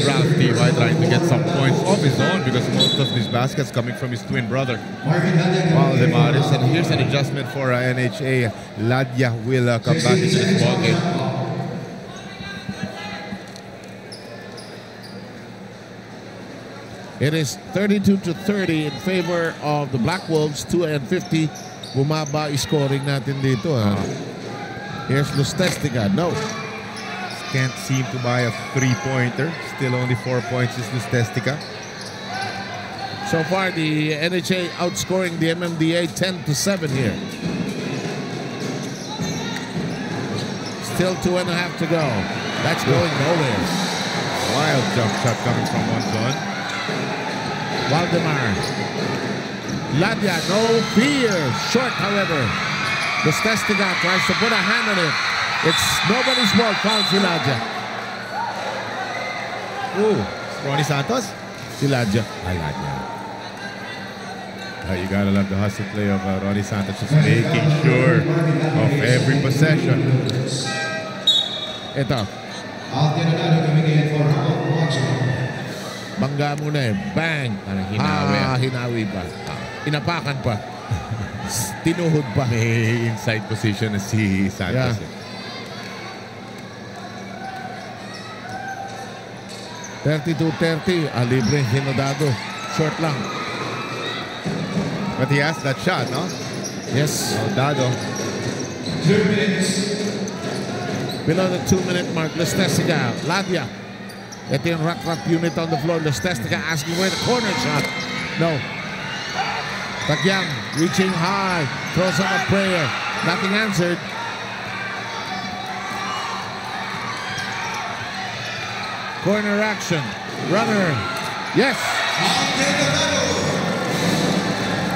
Ralph Tibay trying to get some points of his own because most of these baskets coming from his twin brother Waldemar. And here's an adjustment for NHA. Ladya will come back into this ball game. It is 32-30 in favor of the Black Wolves. 2:50. Bumaba scoring natin dito. Here's Lustestica. No. Can't seem to buy a 3-pointer. Still only 4 points is Lustestica. So far, the NHA outscoring the MMDA 10-7 here. Still 2.5 to go. That's going nowhere. Wild jump shot coming from one zone. Waldemar. Ladya, no fear. Short, however. Lustestica tries to put a hand on it. It's nobody's fault. Foul si Ladya. Ooh, Ronnie Santos? Si Ladya. Ladya. You gotta love the hustle play of Ronnie Santos. Just making sure of every possession. Ito. Bangga muna eh. Bang! Hinawi pa. Inapakan pa. Tinuhod pa. May inside position na si Santos. Yeah. 32-30. Libre hinodado. Short lang. But he has that shot, no? Yes. Dado. 2 minutes. below the 2-minute mark. Lestestiga, Ladia. Ito yung rat-rat unit on the floor. Lestestiga asking where the corner shot. No. Takyam reaching high. Throws up a prayer. Nothing answered. Corner action. Runner. Yes.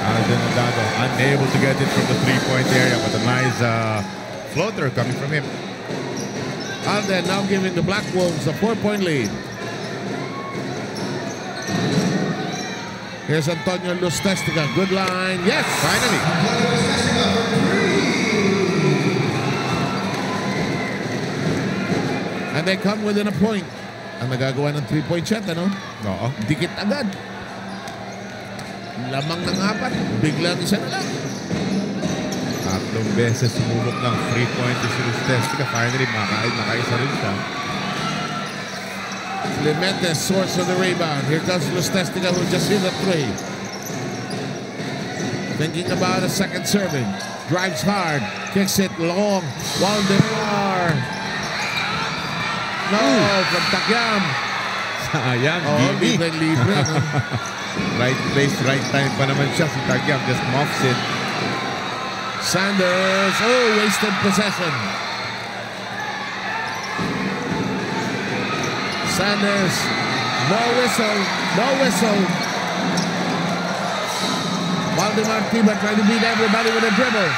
Alden Dado unable to get it from the three-point area, but a nice floater coming from him. Alden now giving the Black Wolves a 4-point lead. Here's Antonio Lustestiga. Good line. Yes, finally. And they come within a point. Ang nagagawa ng 3-point shot, ano? Oo. Dikit agad. Lamang ng 4, biglang isa na lang. Tatlong beses sumubok ng 3-point si Lustestiga. Finally, makaisa rin siya. Clemente source of the rebound. Here comes Lustestiga who just hit a 3. Thinking about a second serving. Drives hard. Kicks it long. Waldemar. No, from Takyam. Sayang, libre. Right place, right time pa naman siya. Si Takyam just muffs it. Sanders. Wasted possession. Sanders. No whistle. Waldemar Tiba trying to beat everybody with a dribble.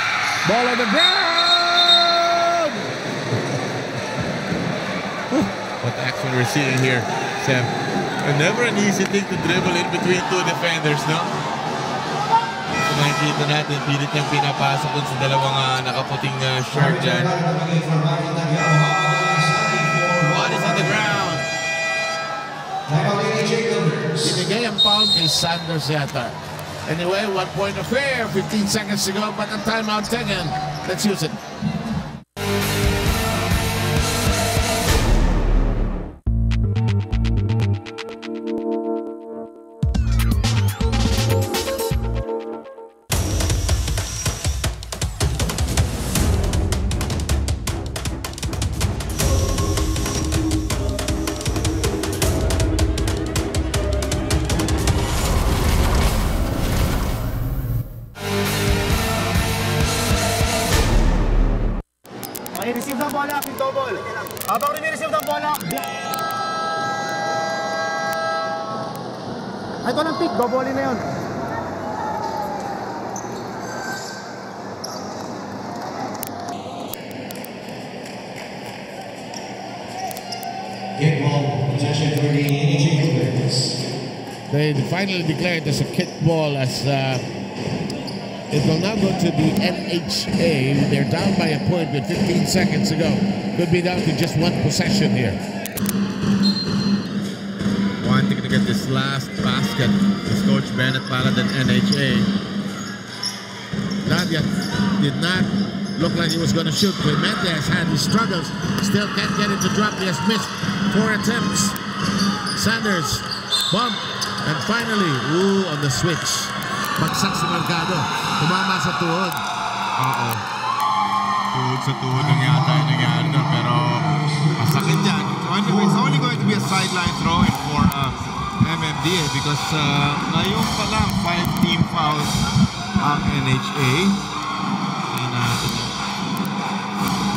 Ball on the ground. What action we're seeing here, Sam. Never an easy thing to dribble in between two defenders, no? So nakikita natin, pilit niyang pinapasok dun sa dalawang nakaputing shirt dyan. What is on the ground? Binigay ang foul kay Sanders yata. Anyway, 1 point affair. 15 seconds to go, but the timeout taken. Let's use it. Receive ng bola, double. Habang receive ng bola, ito ng pick, double na yun. They finally declared this a kickball as it will now go to the NHA. They're down by a point with 15 seconds to go. Could be down to just 1 possession here. Wanting to get this last basket is Coach Bennett para than NHA. Ladia did not look like he was going to shoot. Clemente has had his struggles. Still can't get it to drop. He has missed 4 attempts. Sanders, bump. And finally, on the switch. Bagsak si Mercado. Tumama sa tuhod. Oo. Tuhod sa tuhod ang yata yung nangyari doon. Pero masakit yan. It's only going to be a sideline throw for MMDA because ngayon pa lang 5 team fouls ang NHA.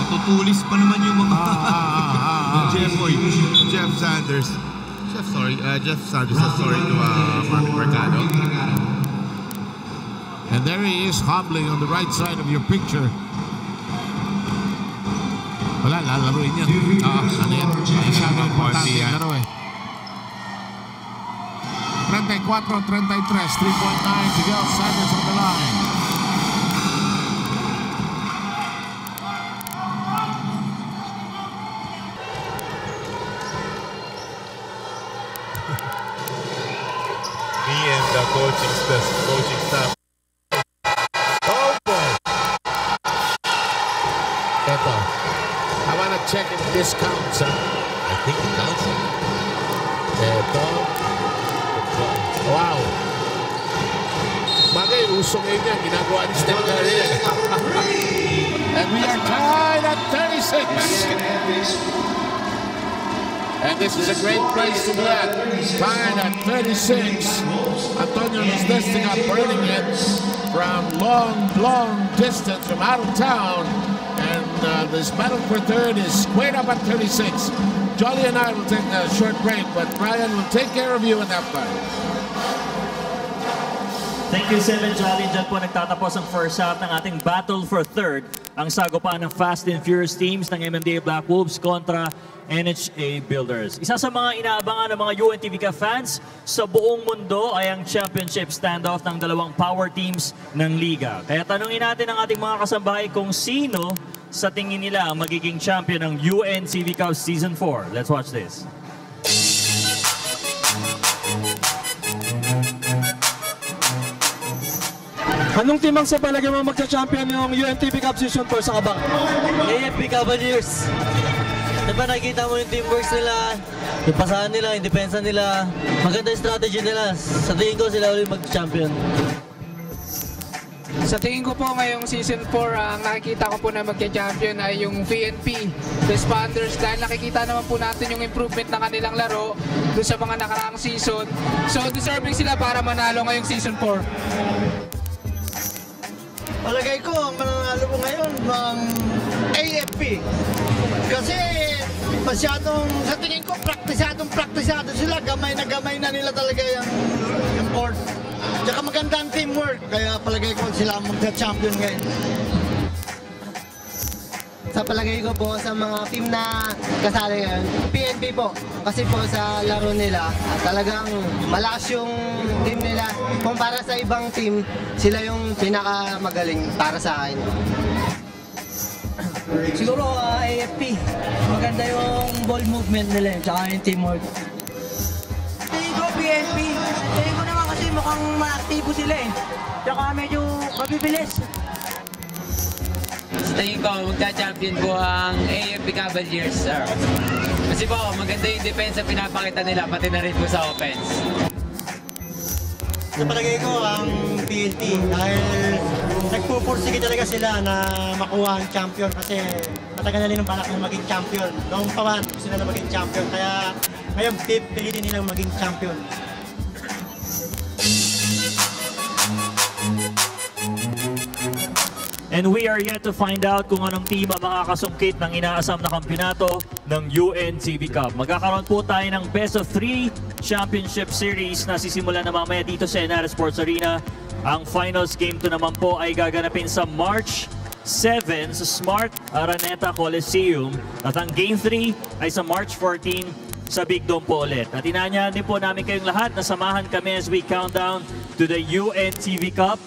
Natutulis pa naman yung mga Jeff Sanders. Jeff Sanders is sorry to Marvin Mercado. And there he is hobbling on the right side of your picture. Wala, lalaruin yan. Ano yan? Masyadong importante yung laro eh. 34-33, 3.9 to go. Sanders on the line. Me and the coaching staff. I want to check if this counts. I think it counts. Ito. Wow. Bagay, uso ngayon yan. Ginagawa ni Steph Curry. And we are tied at 36. And this is a great place to be at. Tied at 36. Antonio Lusdestica burning it from long distance from out of town. And this battle for third is squared up at 36. Jolly and I will take a short break, but Brian will take care of you in that part. Thank you, Seven Jolly. Diyan po nagtatapos ang first half ng ating battle for third. Ang sagupaan ng Fast and Furious teams ng MMDA Black Wolves kontra NHA Builders. Isa sa mga inaabangan ng mga UNTV fans sa buong mundo ay ang championship standoff ng dalawang power teams ng liga. Kaya tanungin natin ang ating mga kasambahay kung sino sa tingin nila ang magiging champion ng UNTV Cup Season 4. Let's watch this. Anong team ang sa palagay mo magka-champion yung UNTV Cup Season 4 sa Kabang? AFP Cavaliers. Diba nakikita mo yung teamwork nila, yung pasahan nila, yung depensa nila, maganda yung strategy nila. Sa tingin ko sila ulit mag-champion. Sa tingin ko po ngayong Season 4, ang nakikita ko po na magka-champion ay yung VNP, the Spanders, dahil nakikita naman po natin yung improvement ng kanilang laro doon sa mga nakaraang season. So deserving sila para manalo ngayong Season 4. Palagay ko, ang mananalo ko ngayon, AFP. Kasi masyadong, sa tingin ko, praktisado sila. Gamay na nila talaga yung board. Tsaka maganda ang teamwork. Kaya palagay ko sila magka-champion ngayon. Sa palagay ko po sa mga team na kasali ngayon, PNP po. Kasi po sa laro nila, talagang malakas yung team nila. Kumpara sa ibang team, sila yung pinakamagaling para sa akin. Siguro AFP. Maganda yung ball movement nila, tsaka yung teamwork. Tingin ko PNP. Tingin ko naman kasi mukhang maaktibo sila eh. Tsaka medyo mabibilis. Sa tingin ko, magka-champion po ang AFP Cavaliers, sir. Kasi po, maganda yung defense na pinapakita nila, pati na rin po sa offense. Sa palagay ko, ang PNP, dahil nagpupursige talaga sila na makuha ang champion kasi matagal na rin ang balak na maging champion. Noong pawan, gusto nila na maging champion, kaya ngayon pilitin nilang maging champion. And we are yet to find out kung anong team ang makakasungkit ng inaasam na kampyonato ng UNTV Cup. Magkakaroon po tayo ng Best of 3 Championship Series na sisimula na mamaya dito sa NRS Sports Arena. Ang finals game to naman po ay gaganapin sa March 7 sa Smart Araneta Coliseum. At ang Game 3 ay sa March 14 sa Big Dome po ulit. At inanyahan din po namin kayong lahat na samahan kami as we count down to the UNTV Cup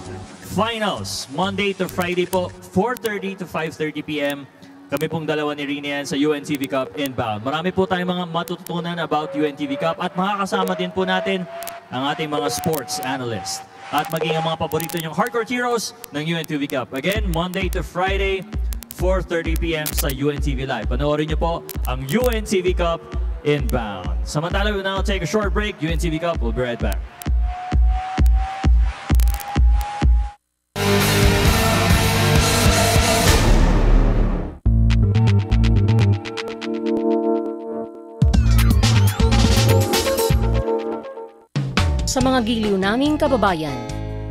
Finals, Monday to Friday po, 4:30 to 5:30 p.m. Kami pong dalawa ni Rina yan sa UNTV Cup Inbound. Marami po tayong mga matututunan about UNTV Cup at makakasama din po natin ang ating mga sports analyst. At maging ang mga paborito niyong hardcore heroes ng UNTV Cup. Again, Monday to Friday, 4:30 p.m. sa UNTV Live. Panoorin niyo po ang UNTV Cup Inbound. Samantala, we'll now take a short break. UNTV Cup, we'll be right back. Sa mga giliw naming kababayan,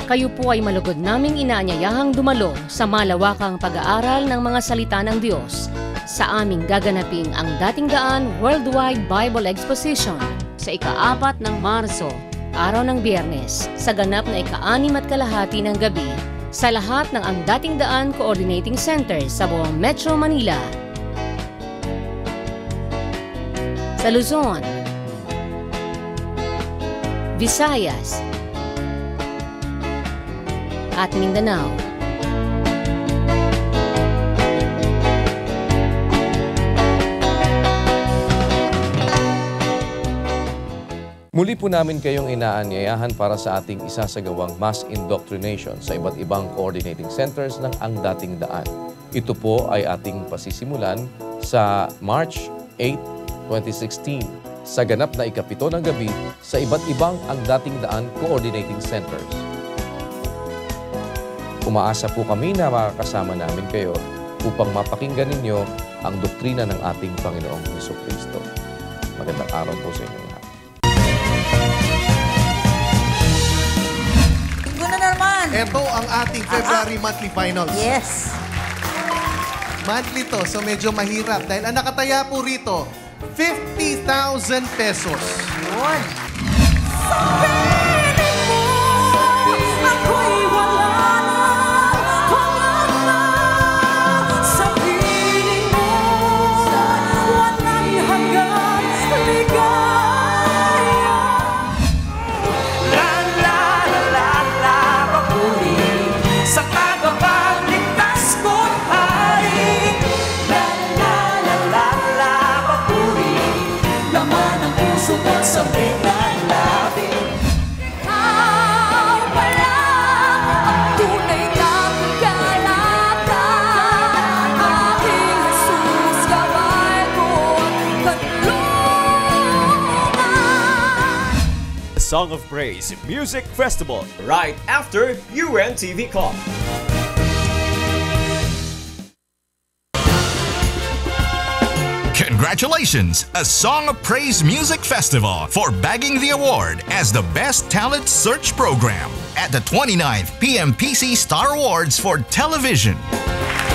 kayo po ay malugod naming inaanyayahang dumalo sa malawakang pag-aaral ng mga salita ng Diyos sa aming gaganaping ang Dating Daan Worldwide Bible Exposition sa ika-4 ng Marso, araw ng Biyernes, sa ganap na ika-6:30 ng gabi sa lahat ng ang Dating Daan Coordinating Center sa buong Metro Manila. Sa Luzon, Visayas at Mindanao. Muli po namin kayong inaanyayahan para sa ating isasagawang mass indoctrination sa iba't ibang coordinating centers ng Ang Dating Daan. Ito po ay ating pasisimulan sa March 8, 2016. Sa ganap na ika-7 ng gabi sa iba't ibang Ang Dating Daan Coordinating Centers. Umaasa po kami na makakasama namin kayo upang mapakinggan ninyo ang doktrina ng ating Panginoong Jesucristo. Magandang araw po sa inyo lahat. Linggo na naman. Ito ang ating February monthly finals. Yes. Monthly to, so medyo mahirap. Dahil ang nakataya po rito, 50,000 pesos. Yun. Song of Praise Music Festival right after UNTV Cup. Congratulations! A Song of Praise Music Festival for bagging the award as the Best Talent Search Program at the 29th PMPC Star Awards for Television.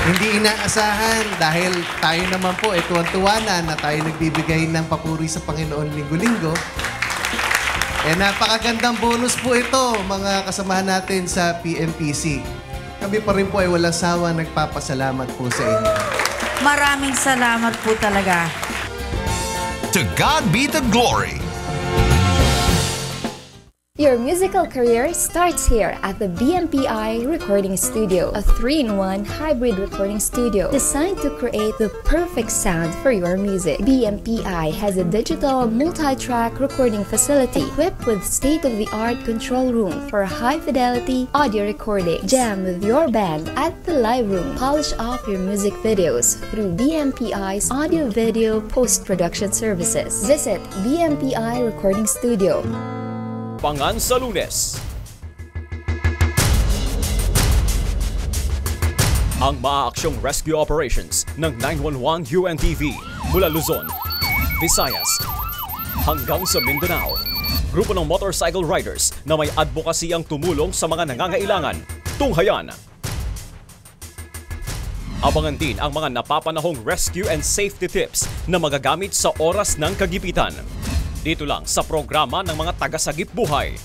Hindi inaasahan dahil tayo naman po tuwan-tuwa na tayo nagbibigay ng papuri sa Panginoon linggo-linggo. Napakagandang bonus po ito, mga kasamahan natin sa PMPC. Kami pa rin po ay walang sawa nagpapasalamat po sa inyo. Maraming salamat po talaga. To God be the glory. Your musical career starts here at the BMPI Recording Studio, a 3-in-1 hybrid recording studio designed to create the perfect sound for your music. BMPI has a digital multi-track recording facility equipped with state-of-the-art control room for high-fidelity audio recording. Jam with your band at the live room. Polish off your music videos through BMPI's audio-video post-production services. Visit BMPI Recording Studio. Pangan sa Lunes. Ang maaaksyong rescue operations ng 911 UNTV mula Luzon, Visayas, hanggang sa Mindanao. Grupo ng motorcycle riders na may advocacy ang tumulong sa mga nangangailangan, tunghayan. Abangan din ang mga napapanahong rescue and safety tips na magagamit sa oras ng kagipitan. Dito lang sa programa ng mga tagasagip buhay,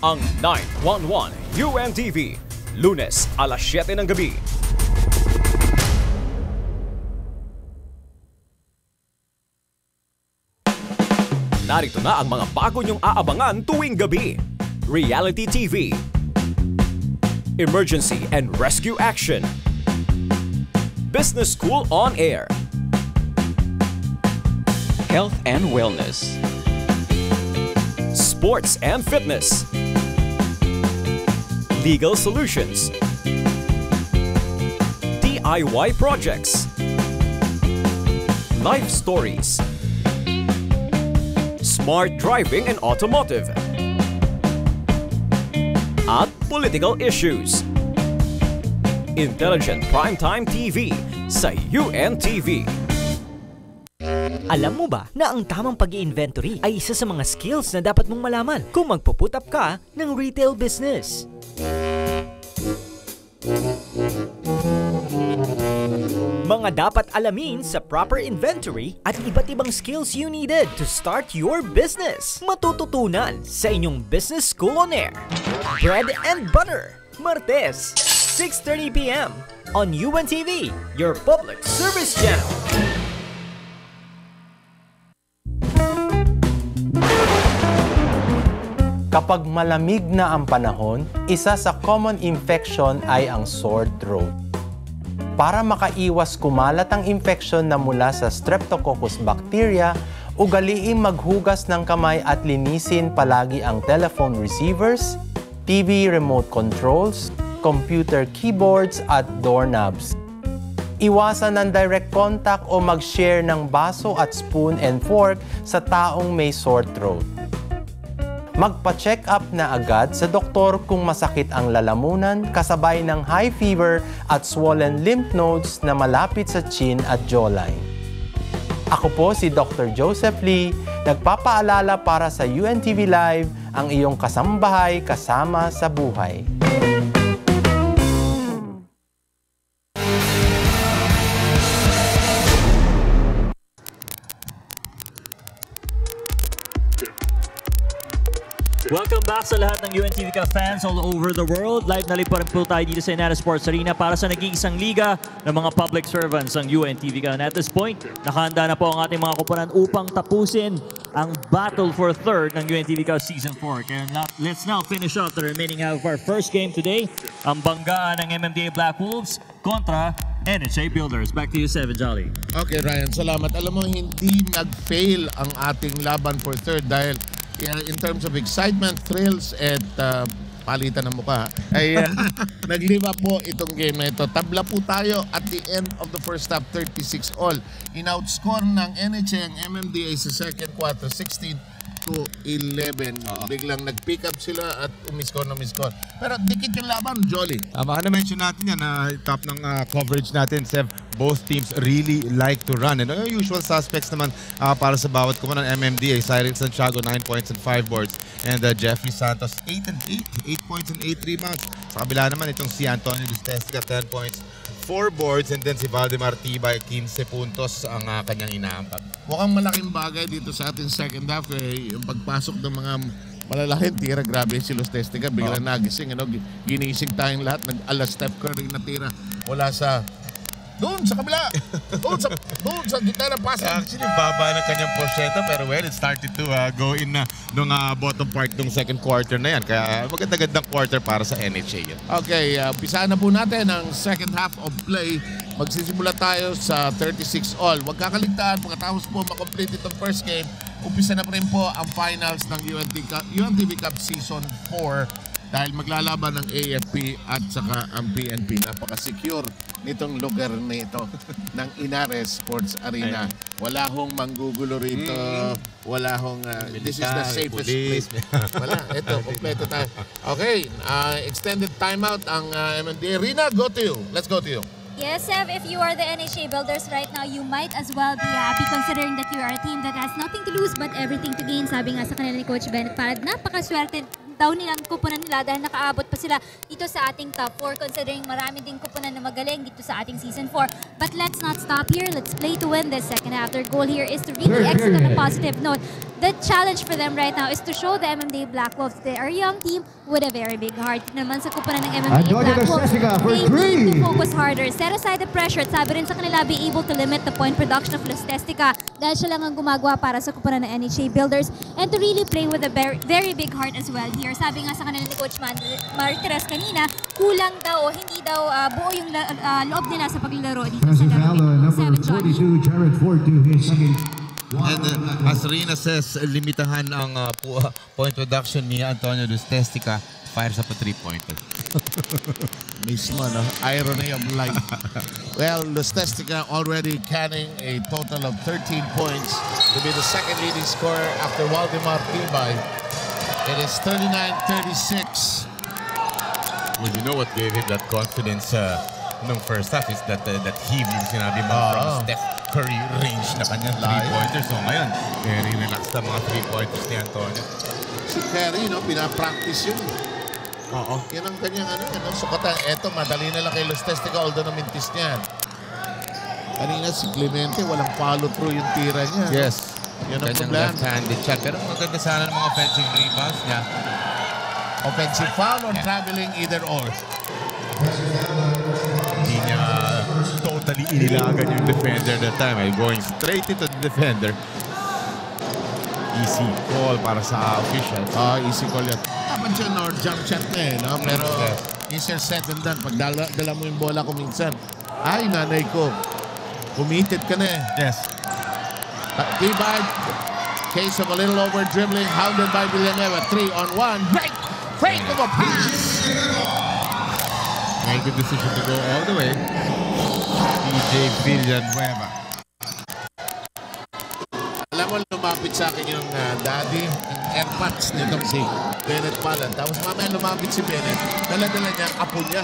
ang 911 UNTV, Lunes alas 7 ng gabi. Narito na ang mga bago niyong aabangan tuwing gabi. Reality TV, Emergency and Rescue Action, Business School on Air, Health and Wellness, Sports and Fitness, Legal Solutions, DIY Projects, Life Stories, Smart Driving and Automotive, at Political Issues. Intelligent Primetime TV sa UNTV. Alam mo ba na ang tamang pag-i-inventory ay isa sa mga skills na dapat mong malaman kung magpo-put up ka ng retail business? Mga dapat alamin sa proper inventory at iba't ibang skills you needed to start your business. Matututunan sa inyong Business School on Air. Bread and Butter, Martes, 6:30 p.m. on UNTV, your public service channel. Kapag malamig na ang panahon, isa sa common infection ay ang sore throat. Para makaiwas kumalat ang infection na mula sa Streptococcus bacteria, ugaliing maghugas ng kamay at linisin palagi ang telephone receivers, TV remote controls, computer keyboards at doorknobs. Iwasan ng direct contact o mag-share ng baso at spoon and fork sa taong may sore throat. Magpa-check up na agad sa doktor kung masakit ang lalamunan kasabay ng high fever at swollen lymph nodes na malapit sa chin at jawline. Ako po si Dr. Joseph Lee, nagpapaalala para sa UNTV Live, ang iyong kasambahay kasama sa buhay. Welcome back sa lahat ng UNTV fans all over the world. Live na live pa rin po tayo dito sa Inares Sports Arena para sa nag-iisang liga ng mga public servants ng UNTV. And at this point, nakahanda na po ang ating mga koponan upang tapusin ang battle for third ng UNTV Season 4. Kaya let's now finish off the remaining half of our first game today. Ang banggaan ng MMDA Black Wolves kontra NHA Builders. Back to you, Seven Jolly. Okay, Ryan. Salamat. Alam mo, hindi nag-fail ang ating laban for third dahil in terms of excitement, thrills, at palitan ng mukha, ay nag-live up po itong game na ito. Tabla po tayo at the end of the first half, 36-all. In-outscore ng NHA ang MMDA sa second quarter, 16-11. Biglang nag-pick up sila at umiscore na umiscore. Pero dikit yung laban, Jolly. Baka na-mention natin yan na top ng coverage natin, Sev. Both teams really like to run. And yung usual suspects naman para sa bawat kuman ng MMDA. Cyril Santiago, 9 points and 5 boards. And Jeffrey Santos, 8 and 8. 8 points and 8 rebounds. Sa kabila naman, itong si Antonio Lustesca, 10 points, 4 boards. And then si Valdemar Tibay, 15 puntos ang kanyang inaampat. Mukhang malaking bagay dito sa ating second half. Yung pagpasok ng mga malalaking tira, grabe si Lustesca. Bigla nagising. Ginising tayong lahat. Nag-ala Steph Curry na tira. Wala sa doon sa kabila. Doon sa gitna ng pasa. Actually, baba ng kanyang porsyento, pero well, it started to go in na nung bottom part ng second quarter na yan. Kaya maganda-gandang quarter para sa NHA yun. Okay, umpisaan na po natin ang second half of play. Magsisimula tayo sa 36-all. Huwag kakaligtaan, pagkatapos po makomplete itong first game, umpisa na pa rin po ang finals ng UNTV Cup Season 4 dahil maglalaban ng AFP at saka ang PNP. Napaka-secure nitong lugar nito ng Inares Sports Arena. Wala hong manggugulo rito. Wala hong this is the safest place. Wala. Ito, kompleto tayo. Okay, extended timeout ang MMDA. Rina, go to you. Let's go to you. Yes, Sev, if you are the NHA Builders right now, you might as well be happy considering that you are a team that has nothing to lose but everything to gain. Sabi nga sa kanila ni Coach Bennett Palad, napakaswerte daw nilang kupunan nila dahil nakaabot pa sila dito sa ating top 4 considering marami ding kupunan na magaling dito sa ating Season 4. But let's not stop here. Let's play to win this second half. Their goal here is to really exit on a positive note. The challenge for them right now is to show the MMDA Black Wolves they are a young team with a very big heart. Naman sa kupunan ng MMDA Black Wolves, they need to focus harder. Set aside the pressure. At sabi rin sa kanila, be able to limit the point production of Lustesca dahil siya lang ang gumagawa para sa kupunan ng NHA Builders and to really play with a very big heart as well here. Sabi nga sa kanila ni Coach Martires kanina, kulang daw o hindi daw buo yung loob nila sa paglaro dito sa Seven Johnny. And as Rina says, limitahan ang point production ni Antonio Lustesca. Fire sa pa 3-pointer. Mismo, no? Irony of life. Well, Lustesca already canning a total of 13 points to be the second leading scorer after Waldemar Tibay. It is 39-36. Well, you know what gave him that confidence nung first half is that heave yung sinabi mo from Steph Curry range na kanyang 3-pointers. So ngayon, very relaxed na mga 3-pointers ni Antonio. Si Curry, no? Pinapractice yun. Oo. Yan ang kanyang sukatan. Eto, madali na lang kay Lustesca although namintis niyan. Kanina si Clemente, walang follow through yung tira niya. Yes. Yan ang kanyang problema. left-handed shot. Pero maganda sana ng mga offensive rebounds niya. Offensive foul or traveling, either or. Hindi niya totally inilagan yung defender that time. Going straight into the defender. Easy call para sa officials. Easy call yan. Dapat siya or jump shot na no? Pero easier said than done. Pag dala mo yung bola ko minsan, ay nanay ko, committed ka na eh. Yes. Tibay, case of a little over dribbling, hounded by Villanueva. 3-on-1. Break of a pitch. Very good decision to go all the way. PJ Villanueva. Alam mo lumapit sa akin yung daddy and airpods nitong si Bennett Palan. Tapos mamaya lumapit si Bennett. Dala-dala niya ang apo niya.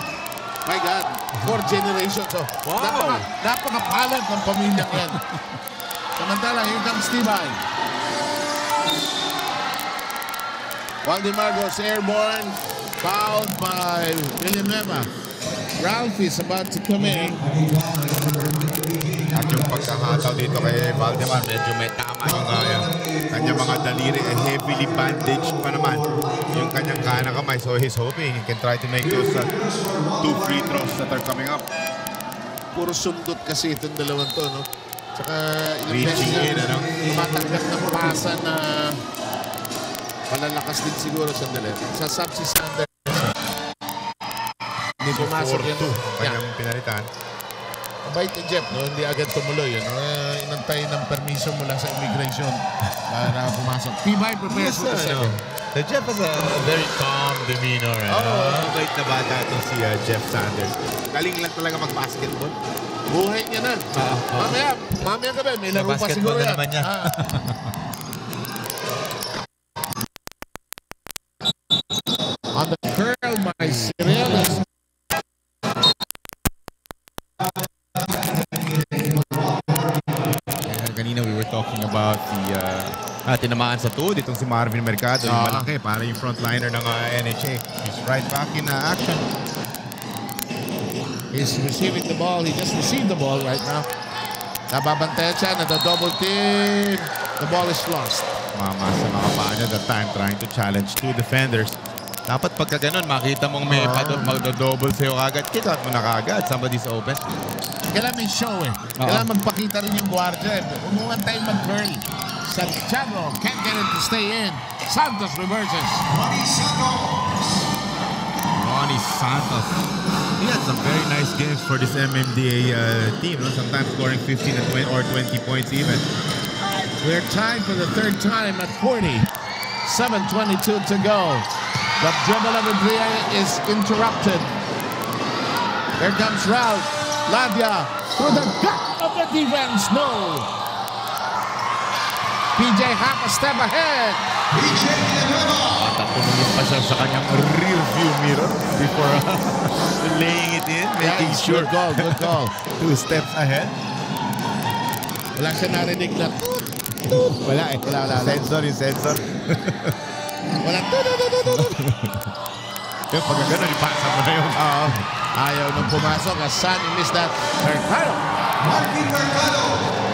My God, 4 generations. So, wow! Napakapalan ng pamilyang yan. Samantala, here comes Tibay. Waldemar goes airborne. Fouled by Villanueva. Ralph is about to come in. At yung pagkakataw dito kay Waldemar, medyo may tama yung kanyang mga daliri. Heavily bandaged pa naman yung kanyang kanang kamay. So he's hoping he can try to make those 2 free throws that are coming up. Puro sundot kasi itong dalawang to, no? Tsaka reaching in, ano? Tumatanggap ng pasa na malalakas din siguro sandali. Sa subsist standard. Hindi pumasok yan. Kanyang pinalitan. Mabait ni Jeff, no? Hindi agad tumuloy. Inantay ng permiso mula sa immigration para pumasok. Tibay prepares for the second. The Jeff has a very calm demeanor. Mabait na bata ito si Jeff Sanders. Galing lang talaga mag-basketball. Buhay niya na. Mamaya gabi, may laro pa siguro yan. Naman niya. On the curl by Cireles. Kanina we were talking about the tinamaan sa tuhod itong si Marvin Mercado, yung malaki, para yung frontliner ng NHA. He's right back in action. He's receiving the ball. He just received the ball right now. Nababantayan siya, nada-double team. The ball is lost. Mama sa mga paa niya that time trying to challenge 2 defenders. Dapat pagka ganun, makita mong may magdo-double sa'yo kagad. Kita mo na kagad. Somebody's open. Kailangan may show eh. Kailangan magpakita rin yung guardia eh. Umuwan tayo mag-curl. Santiago can't get him to stay in. Santos reverses. Ronnie Santos. He had some very nice games for this MMDA team. No? Sometimes scoring 15 or 20 points even. We're tied for the 3rd time at 40. 7:22 to go. The dribble of Adria is interrupted. Here comes Ralph. Ladia through the gut of the defense. No. PJ half a step ahead. Tatunungin pa siya sa kanyang rear view mirror before laying it in, making sure. Good call. 2 steps ahead. Wala siya narinig na Wala eh. Wala. Sensor. Wala. Yung pagka gano'n, ipasa mo na yun. Ayaw nung pumasok. Asani missed that. Mercado. Marvin Mercado.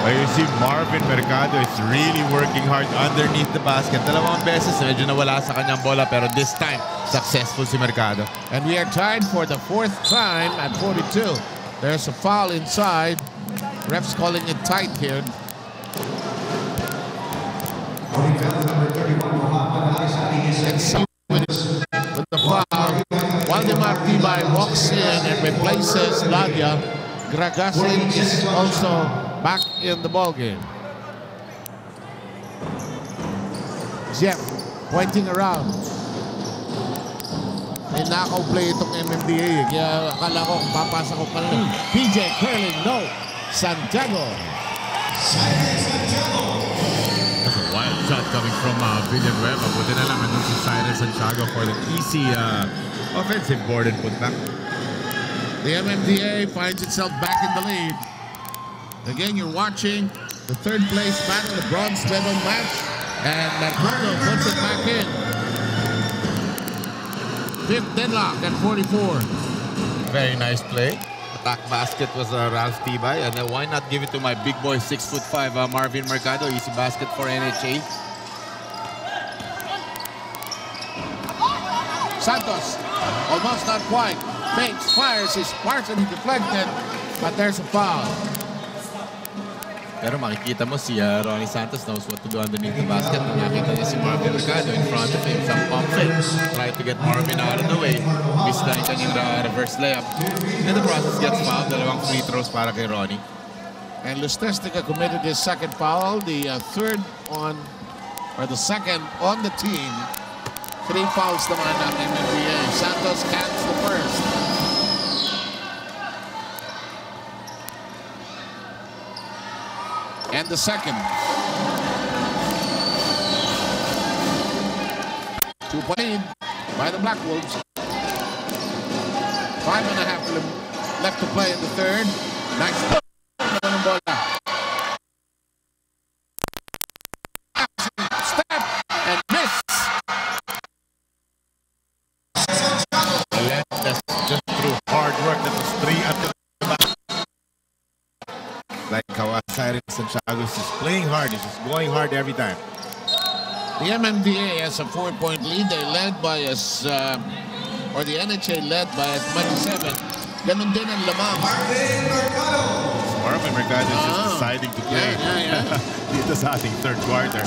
You see Marvin Mercado is really working hard underneath the basket. Dalawang beses, medyo nawala sa kanyang bola, pero this time, successful si Mercado. And we are tied for the 4th time at 42. There's a foul inside. Ref's calling it tight here. And so with the foul, Waldemar Tibay walks in and replaces Ladia. Gragasin is also back in the ballgame. Jeff pointing around. May knockout play itong MMDA. Kaya akala ko kung papasa ko pa lang. PJ curling, no. Santiago. That's a wild shot coming from Villanueva. Buti na lang andun si Cyril Santiago for the easy offensive board and put back. The MMDA finds itself back in the lead. Again, you're watching the 3rd place battle, the bronze medal match. And Mercado puts it back in. 5th deadlock at 44. Very nice play. Attack basket was Ralph Tibay. And why not give it to my big boy, 6'5", Marvin Mercado. Easy basket for NHA. Santos, almost not quite. Fakes, fires, is partially deflected, but there's a foul. Pero makikita mo si Ronnie Santos knows what to do underneath the basket. Nakita niya si Marvin Mercado in front of him. Some pump fake. Try to get Marvin out of the way. Miss na yung kanyang reverse layup. And the process gets fouled. Dalawang free throws para kay Ronnie. And Lustestica committed his 2nd foul. The 3rd on, or the 2nd on the team. 3 fouls naman ng MMDA. Santos cans the 1st. And the 2nd. 2-point lead by the Black Wolves. 5.5 left to play in the third. Nice bola. Step and miss. That's just through hard work. That was 3 at the back. Like how Osiris Santiago is just playing hard. He's just going hard every time. The MMDA has a 4-point lead. They led by us, or the NHA led by as much as 7. Ganon din ang lamang. Marvin Mercado is just deciding to play. Dito sa ating third quarter.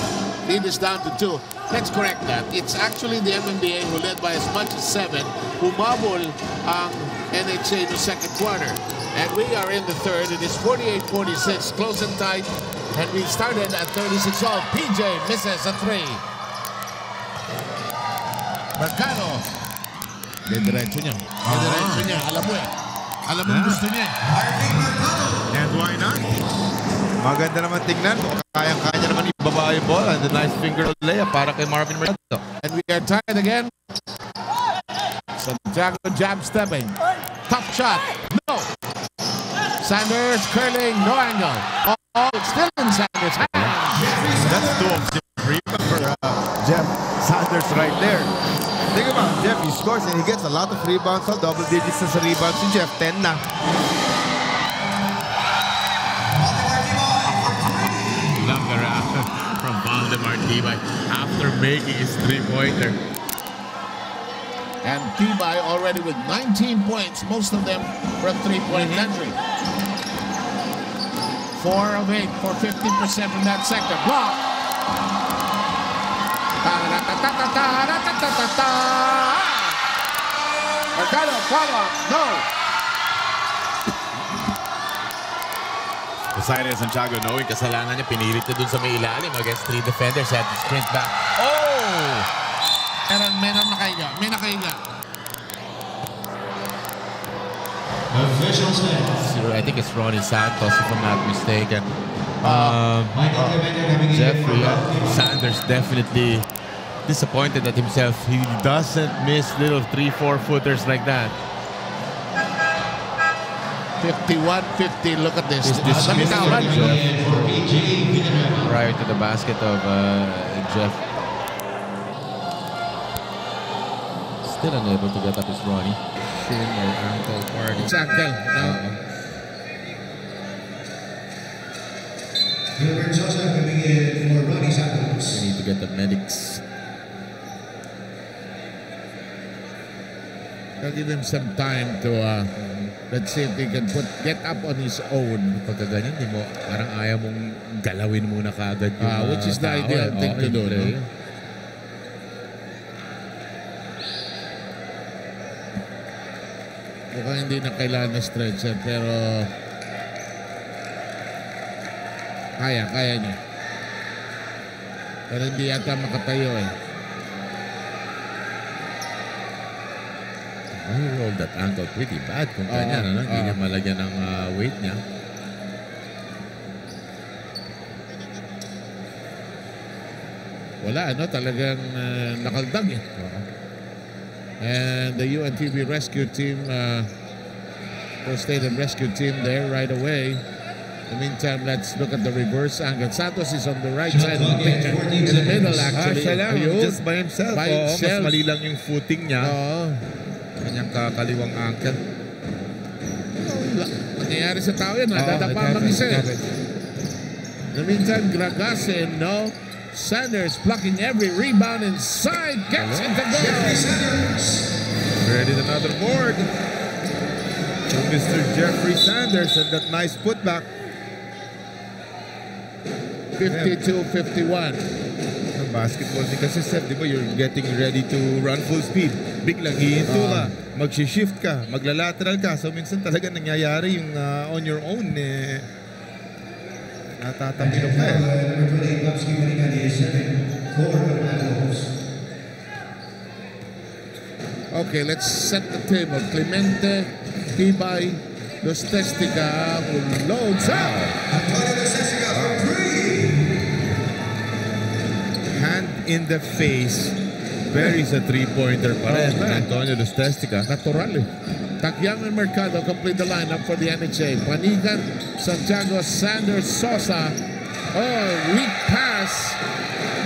Lead is down to 2. Let's correct that. It's actually the MMDA who led by as much as 7, humabol ang NHA no second quarter. And we are in the third. It is 48-46, close and tight. And we started at 36 all. PJ misses a 3. Mercado. Diretso niya. Diretso niya. Alam mo eh. Alam mo gusto niya. And why not? Maganda naman tingnan. Kayang-kaya naman ibaba yung ball. And the nice finger layup para kay Marvin Mercado. And we are tied again. Santiago jab stepping. Tough shot. No. Sanders curling. No angle. Oh, still in Sanders' hands. That's 2 of rebound for Jeff Sanders right there. Think about Jeff, he scores and he gets a lot of rebounds. So double digits na sa rebounds si Jeff, 10 na. Longer from Valdemar Tibay after making his 3-pointer. And Tibay already with 19 points, most of them from 3-point entry. 4 of 8 for 50% from that sector. Block. Mercado, follow. No. Osiris Santiago knowing kasalanan niya, pinilit niya dun sa may ilalim against 3 defenders. Had to sprint back. Oh! May nakahiga. I think it's Ronnie Santos, if I'm not mistaken. Jeffrey Sanders definitely disappointed at himself. He doesn't miss little 3-4 footers like that. 51-50. Look at this. Prior to the basket of Jeff. Still unable to get up his Ronnie. Shin or ankle part. It's ankle. No. Gilbert Sosa coming in for Ronnie Santos. We need to get the medics. I'll give him some time to let's see if he can get up on his own. Pagka ganyan, di mo, parang ayaw mong galawin muna kaagad yung which is the ideal thing to do. No? Mukhang hindi na kailangan na stretcher, pero kaya niya. Pero hindi yata makatayo eh. He rolled that ankle pretty bad kung ganyan, ano? Hindi niya malagyan ng weight niya. Wala, ano? Talagang nakaldag eh. And the UNTV rescue team, first aid and rescue team there right away. In the meantime, let's look at the reverse angle. Santos is on the right side of the picture. In the middle, actually. Just by himself. Mas mali lang yung footing niya. Kanyang kakaliwang ankle. Nangyayari sa tao yan. Nadadapa mag-isa. In the meantime, Gragasen, no. Sanders blocking every rebound inside. Gets it to go. Ready another board. So Mr. Jeffrey Sanders and that nice putback. 52-51. Basketball din kasi, Seth, di ba, you're getting ready to run full speed. Biglang hihinto ka, mag-shift ka, maglalateral ka. So minsan talaga nangyayari yung on your own, natatamilok na Okay, let's set the table. Clemente, Tibay, Los Testica, who loads out. Hand in the face buries a three-pointer pa rin. Antonio Lustestica. Natural eh. Takyang and Mercado complete the lineup for the NHA. Panigan, Santiago, Sanders, Sosa. Oh, weak pass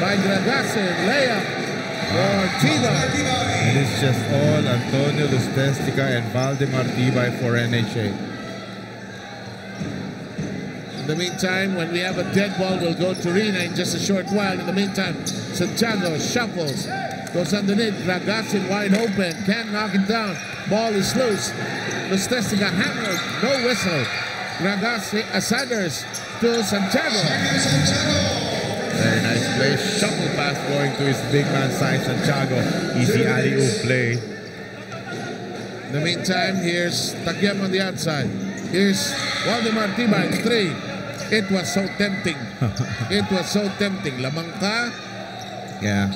by Gragasin. Layup for Tibay. And it's just all Antonio Lustestica and Valdemar Tibay for NHA. In the meantime, when we have a dead ball, we'll go to Rina in just a short while. In the meantime, Santiago shuffles, goes underneath, Gragasin wide open, can't knock it down. Ball is loose. Lustestica hammered, no whistle. Gragasin, Sanders to Santiago. Very nice play. Shuffle pass going to his big man side, Santiago. Easy alley-oop play. In the meantime, here's Takyam on the outside. Here's Valdemar Tibay, 3. It was so tempting. It was so tempting. Lamang ka. Yeah.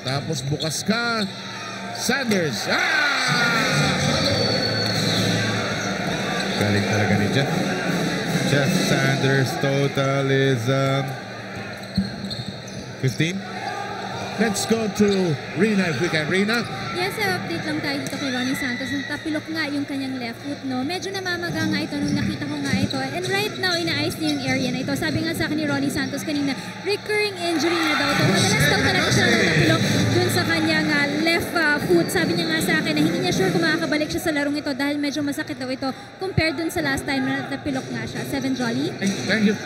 Tapos bukas ka. Sanders. Galing talaga ni Jeff. Jeff Sanders total is 15. Let's go to Rina if we can. Rina? Yes, update lang tayo dito kay Ronnie Santos. Natapilok nga yung kanyang left foot, no? Medyo namamaga nga ito nung nakita ko nga ito. And right now, inaayos niya yung area na ito. Sabi nga sa akin ni Ronnie Santos kanina, recurring injury na daw ito. Madalas daw talaga siya natapilok dun sa kanyang left foot. Sabi niya nga sa akin na hindi niya sure kung makakabalik siya sa larong ito dahil medyo masakit daw ito compared dun sa last time na natapilok nga siya. 7 Jolly? Thank you.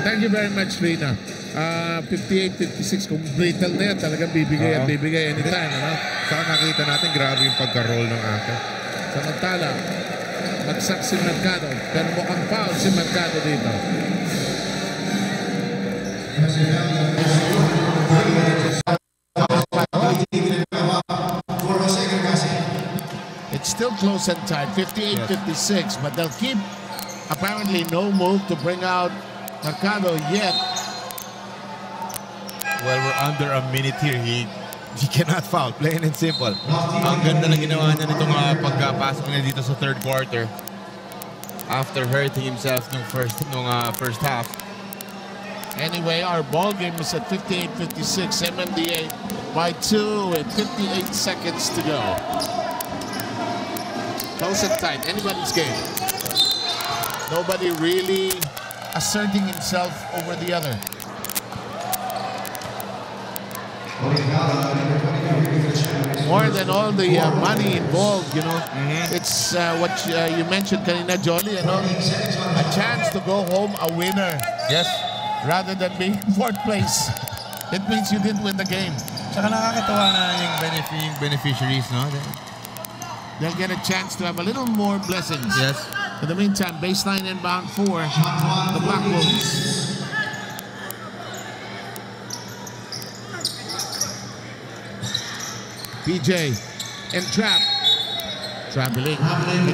Thank you very much, Rina. 58-56, kung brittle na yan, talagang bibigay at bibigay anytime. Ano? Saka nakita natin, grabe yung pagka-roll ng akin. Samantala, magsak si Mercado, pero mukhang foul si Mercado dito. It's still close and tight, 58-56, but they'll keep apparently no move to bring out Mercado yet. Well, we're under a minute here. He cannot foul, plain and simple. Ang ganda na ginawa niya nitong pagkapasok niya dito sa third quarter. After hurting himself nung first half. Anyway, our ball game is at 58-56. MMDA by 2 with 58 seconds to go. Close and tight. Anybody's game. Nobody really asserting himself over the other. More than all the money involved, you know, it's what you mentioned kanina, Jolly, you know, a chance to go home a winner. Yes. Rather than being fourth place. It means you didn't win the game. Saka nakakatawa na yung beneficiaries, no? They'll get a chance to have a little more blessings. Yes. In the meantime, baseline inbound for the Black Wolves. PJ and Trap. Traveling.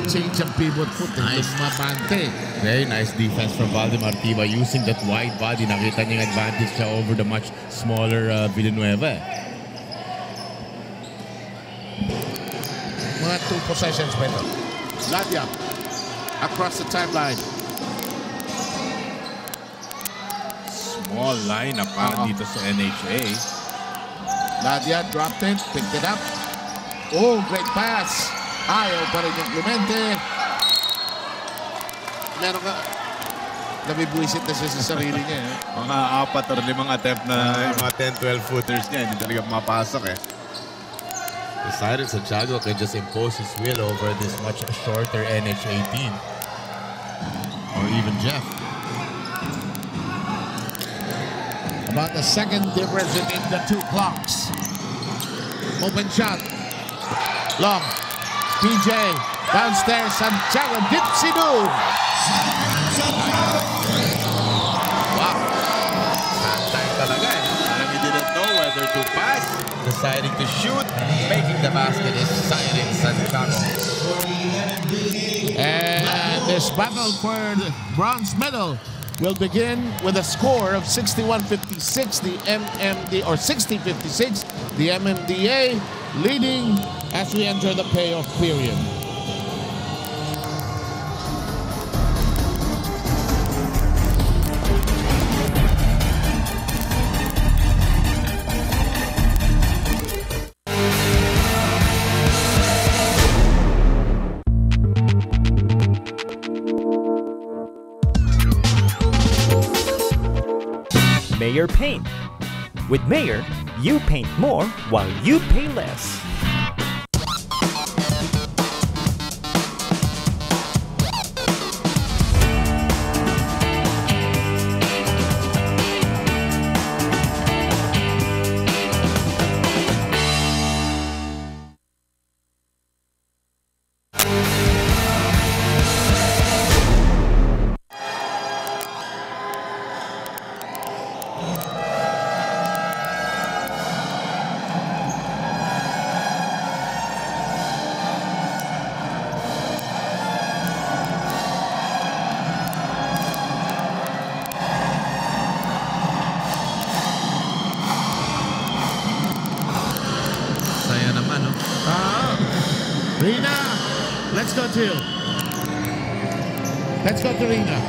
Change ang pivot foot. Nice. Mabante. Very nice defense from Valdemar Tibay using that wide body. Nakita niya yung advantage siya over the much smaller Villanueva. Mga 2 possessions pa ito. Ladia across the timeline. Small lineup para dito sa NHA. Ladia dropped it, picked it up. Oh, great pass. Ayaw pa rin yung Clemente. Meron ka. Nabibuisit na siya sa sarili niya. Mga 4 or 5 attempt na mga 10-12 footers niya. Hindi talaga mapasok eh. Decided Santiago can just impose his will over this much shorter NHA team. Or even Jeff. About the second difference in the 2 clocks. Open shot. Long. PJ. Downstairs. Santiago. Dipsy-doo. Wow. Time talaga eh. Parang he didn't know whether to pass. Deciding to shoot. Making the basket is Siren Santiago. And this battle for the bronze medal will begin with a score of 61-56, the MMD, or 60-56, the MMDA leading as we enter the payoff period. Mayor Paint. With Mayor, you paint more while you pay less. Let's go to Rina.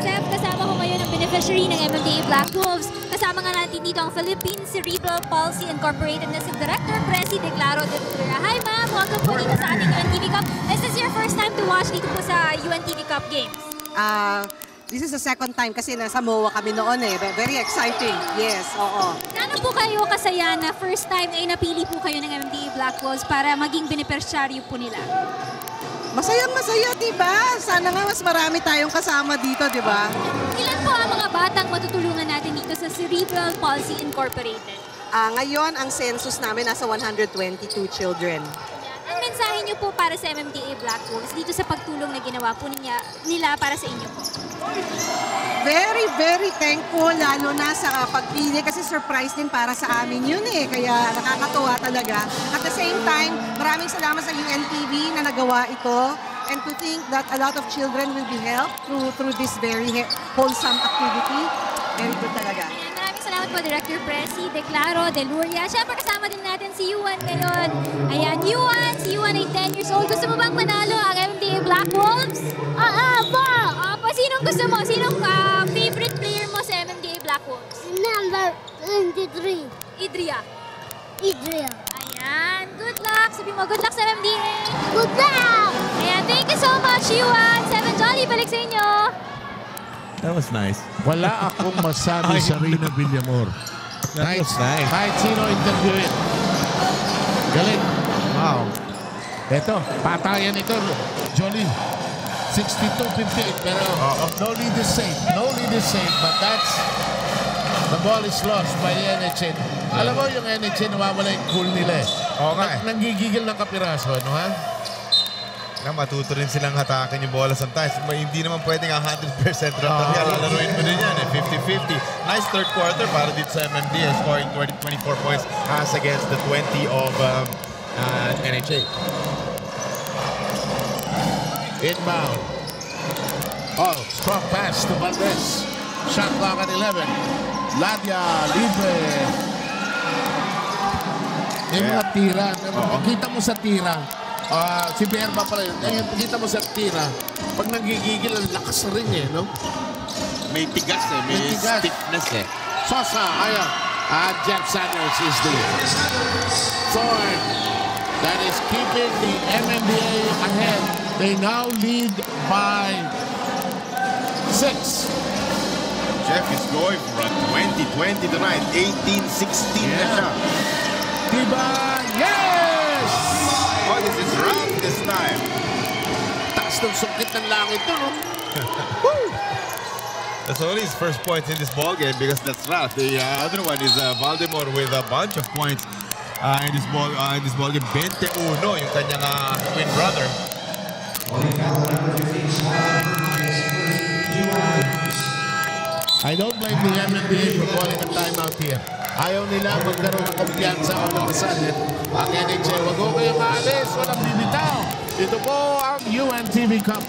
Seb, kasama ko ngayon ang beneficiary ng MMDA Black Wolves. Kasama nga natin dito ang Philippine Cerebral Palsy Incorporated na si Director Presi Declaro de Luria. Hi ma'am, welcome po dito sa ating UNTV Cup. Is this your first time to watch dito po sa UNTV Cup games? This is the second time kasi nasa MOA kami noon eh. Very exciting. Yes, oo. Ano po kayo kasaya na first time ay napili po kayo ng MMDA Black Wolves para maging beneficiaryo po nila? Masayang-masaya, diba? Sana nga mas marami tayong kasama dito, diba? Ilan po ang mga batang matutulungan natin dito sa Cerebral Palsy Incorporated? Ngayon, ang census namin nasa 122 children. Ang mensahe niyo po para sa MMDA Black Wolves dito sa pagtulong na ginawa po nila para sa inyo po? Very, very thankful, lalo na sa pagpili kasi surprise din para sa amin yun eh. Kaya nakakatuwa talaga. At the same time, maraming salamat sa UNTV na nagawa ito. And to think that a lot of children will be helped through this very wholesome activity. Very good talaga. Maraming salamat po, Director Presi Declaro de Luria. Siyempre kasama din natin si Yuan ngayon. Ayan, Yuan, si Yuan ay 10 years old. Gusto mo bang manalo ang MMDA Black Wolves? Sinong gusto mo? Sinong favorite player mo sa MMDA Black Wolves? Number 23. Idria. Idria. Ayan. Good luck. Sabi mo, good luck sa MMDA. Good luck! Ayan. Thank you so much, Yuan. Seven Jolly, balik sa inyo. That was nice. Wala akong masabi sa Rina Villamor. That was nice. Kahit sino interviewin. Galing. Wow. Ito, patayan ito. Jolly. 62-58, pero no lead is safe. No lead is safe, but the ball is lost by the NHN. Alam mo yung NHN, nawawala yung cool nila eh. Oo nga eh. Nanggigigil ng kapiraso, no ha? Matuto rin silang hatakin yung bola sometimes. Hindi naman pwedeng 100% kaya lalaruin mo din yan eh. 50-50. Nice third quarter para dito sa MMDA, scoring 24 points as against the 20 of NHA. Inbound. Oh, strong pass to Valdez. Shot clock at 11. Ladia, libre. Yung mga tira. Kita mo sa tira. Si Berba pala yun. Kita mo sa tira. Pag nagigigil, ang lakas rin eh, no? May tigas eh. May stiffness eh. Sosa, ayan. Jeff Sanders is the forward that is keeping the MMDA ahead. They now lead by 6. Jeff is going for a 20-20 tonight. 18-16 na siya. Diba? Yes! Oh, this is round this time. Taas ng sungkit ng langit to, no? That's only his first points in this ball game because that's Ralph. The other one is Valdemar with a bunch of points in this ball game. 21 yung kanyang twin brother. I don't blame the MMDA for calling a timeout here. Ayaw nila magkaroon ng kumpiyansa o ng masalit. Ang NHL, wag ko kayong maalis, walang bibitaw. Ito po ang UNTV Cup.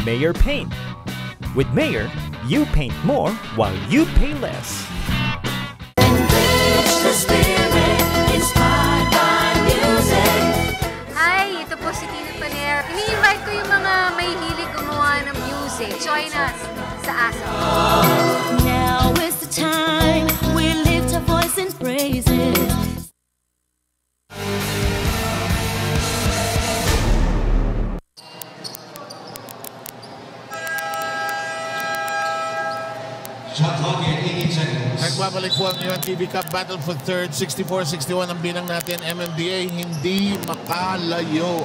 Mayor Paint. With Mayor, you paint more while you pay less. Hi, ito po si Tina Paner. Ini-invite ko yung mga may hilig gumawa ng music. Join us sa ASO. Now is the time Shot clock at 18 seconds. Nagbabalik po ang UNTV Cup Battle for Third. 64-61 ang binang natin. MMDA hindi makalayo.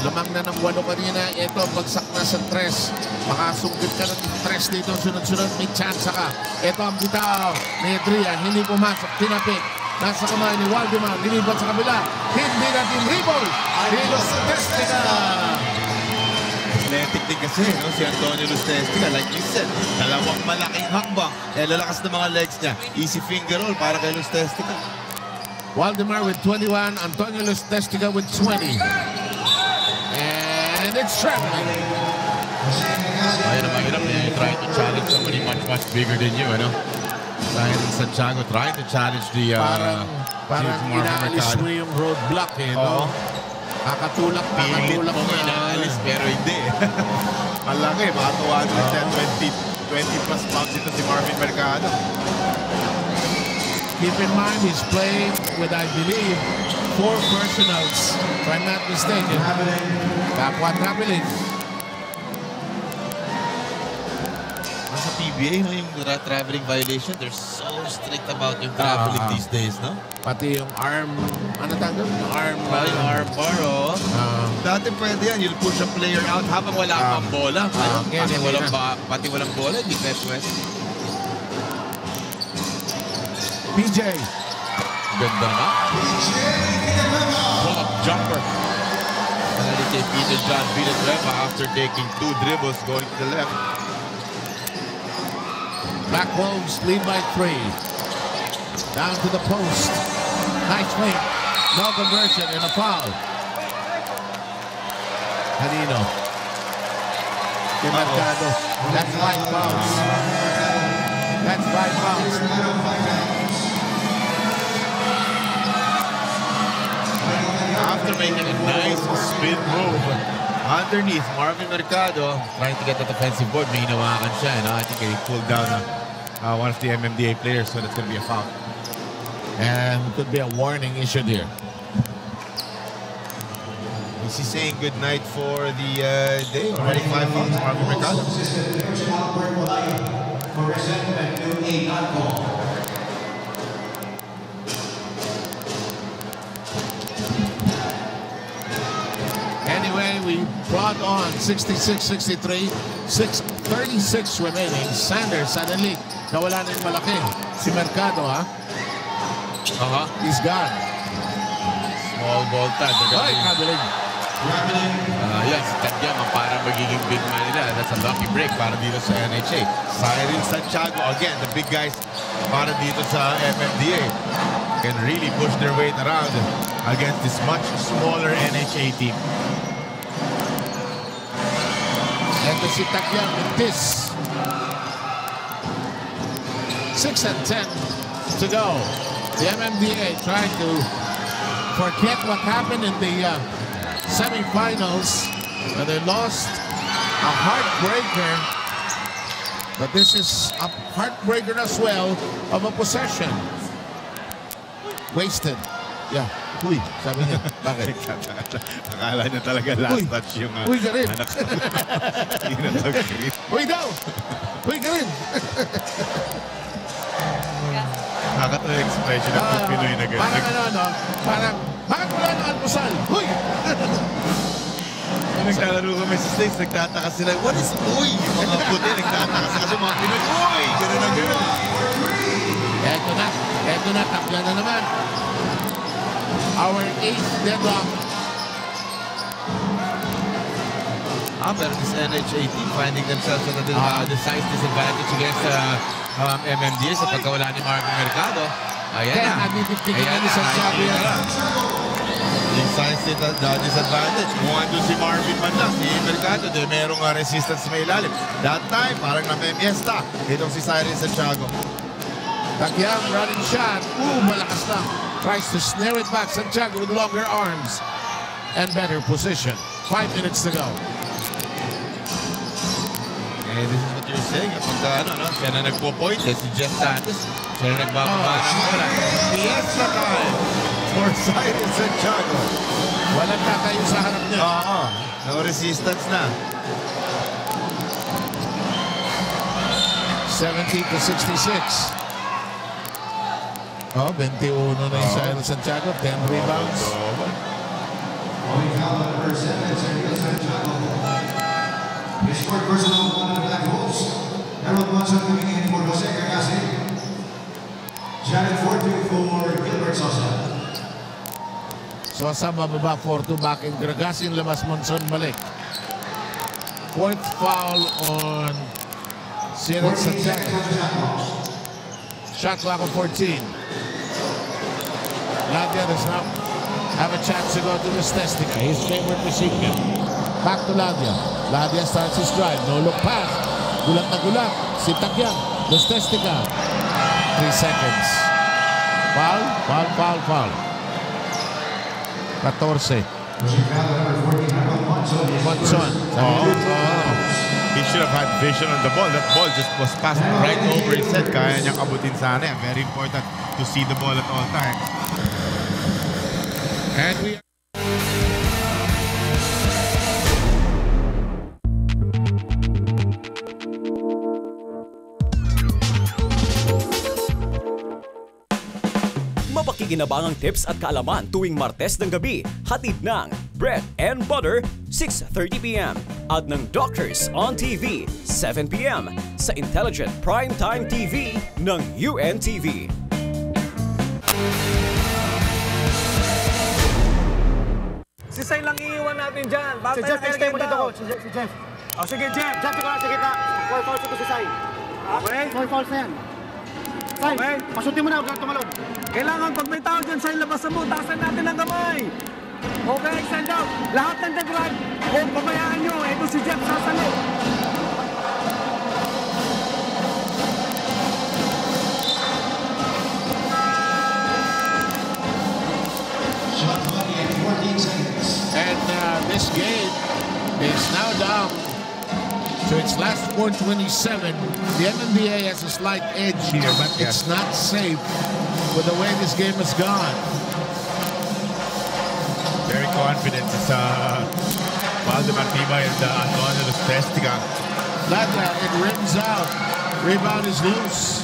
Lamang na ng 8 kanina. Ito, bagsak na sa 3. Makasungkit ka ng 3 dito. Sunod-sunod, may chance ka. Ito ang bitaw ni Adria. Hindi pumasok. Tinapik. Nasa kamay ni Waldemar. Linipat sa kabila. Hindi natin rebound. Los Testica. Athletic din kasi, no? Si Antonio Los Testica, like you said, dalawang malaking hakbang. Lalakas na mga legs niya. Easy finger roll para kay Los Testica. Waldemar with 21. Antonio Los Testica with 20. And it's traveling. Ayun ang mahirap niya. You try to challenge somebody much bigger than you, ano? Ryan Santiago trying to challenge the parang inaalis mo yung roadblock, eh, no? Kakatulak mo inaalis, pero hindi. Malaki, baka tuwa siya 20 plus pounds ito si Marvin Mercado. Keep in mind, he's playing with, I believe, 4 personals, if I'm not mistaken. Kapwa traveling. Sa PBA, no, yung traveling violation, they're so strict about yung traveling these days, no? Pati yung arm, ano tawag doon? Yung arm bar, oh. Dati pwede yan, you'll push a player out habang wala pang bola. Pati walang bola, hindi pwede. PJ. Ganda naman. Pull-up jumper. Finally kay Peter John Villanueva after taking 2 dribbles going to the left. Black Wolves lead by 3. Down to the post. Nice wing. No conversion and a foul. Hanino. Kay Mercado. That's 5 fouls. That's 5 fouls. After making a nice spin move underneath, Marvin Mercado trying to get that offensive board. May hinawakan siya. I think he pulled down one of the MMDA players, so that's going to be a foul. And could be a warning issued here. Is he saying good night for the day? Already 5 fouls, Marvin Mercado. Anyway, we brought on 66-63, 6:36 remaining. Sanders suddenly nawala na yung malaki. Si Mercado, ha? He's gone. Small ball time. Ay, traveling. Yes, Tadyama para magiging big man nila. That's a lucky break para dito sa NHA. Cyril Santiago, again, the big guys para dito sa MMDA. Can really push their weight around against this much smaller NHA team. And si Takyam with this. 6 and 10 to go. The MMDA trying to forget what happened in the semifinals, and they lost a heartbreaker. But this is a heartbreaker as well of a possession. Wasted. Yeah. Uy, sabi niya. Bakit? Akala niya talaga last touch yung uy, ka rin. anak. Uy daw. Uy, ka rin. Nakakatawa yung expression ng Pinoy na gano'n. Parang ano, parang, bakit wala ng almusal? Huy! Naglalaro kami sa States, nagtataka sila, what is uy? Yung mga puti, nagtataka sila kasi mga Pinoy, uy! Gano'n na gano'n. Eto na, takla na naman. Our 8th deadlock. Pero this NHA team finding themselves at the size disadvantage against MMDA sa pagkawala ni Marvin Mercado. Ayan na. Ayan na. Yung size disadvantage. Kung andun si Marvin man lang, si Mercado, merong resistance sa may ilalim. That time, parang na-memiesta. Itong si Cyril Santiago. Takyam running shot. Malakas lang. Tries to snare it back. Santiago with longer arms and better position. 5 minutes to go. And this is what you're saying. Siya na nagpo-point. Si Jeff Santos. Siya na nagbababa ng bola. Fiesta time for Cyril Santiago. Walang tatayo sa harap niya. No resistance na. 70-66. Oh, 21 na yung Cyril Santiago. 10 rebounds. He scored personal one of the Black Wolves. Harold Monson coming in for Jose Cagase. Janet Fortu for Gilbert Sosa. Sosa mababa, Fortu back in. Gragasin labas, Monson balik. Fourth foul on Cyril Santiago. Shot clock of 14. Ladia does not have a chance to go to the Stestica, his favorite recipient. Back to Ladia. Ladia starts his drive. No look pass. Gulat na gulat. Si Takyan. Stestica. 3 seconds. Foul, foul, foul, foul. 14. Monson. He should have had vision on the ball. That ball just was passed right over his head. Kaya niyang abutin sana. Very important to see the ball at all times. And we... Mapakikinabangang tips at kaalaman tuwing Martes ng gabi, hatid ng Bread and Butter, 6:30 p.m. at ng Doctors on TV, 7 p.m. sa Intelligent Primetime TV ng UNTV. Si Sai lang iiwan natin dyan. Si Jeff, stay mo dito, coach. Si Jeff. O sige, Jeff. Jeff, ikaw na sa kita. 4 falls ito si Sai. Okay? 4 falls na yan. Sai, Okay. pasutin mo na, huwag lang tumalon. Kailangan pag may tao dyan, Sai, labasan mo. Taasan natin ang kamay. Okay, stand up. Lahat ng nag-run. Huwag pabayaan nyo. Ito si Jeff sasalo. And this game is now down to its last 4:27. The MNBA has a slight edge here, but it's not safe with the way this game has gone. Very confident sa Valdemar Tibay and Antonio Stestica. It rims out. Rebound is loose.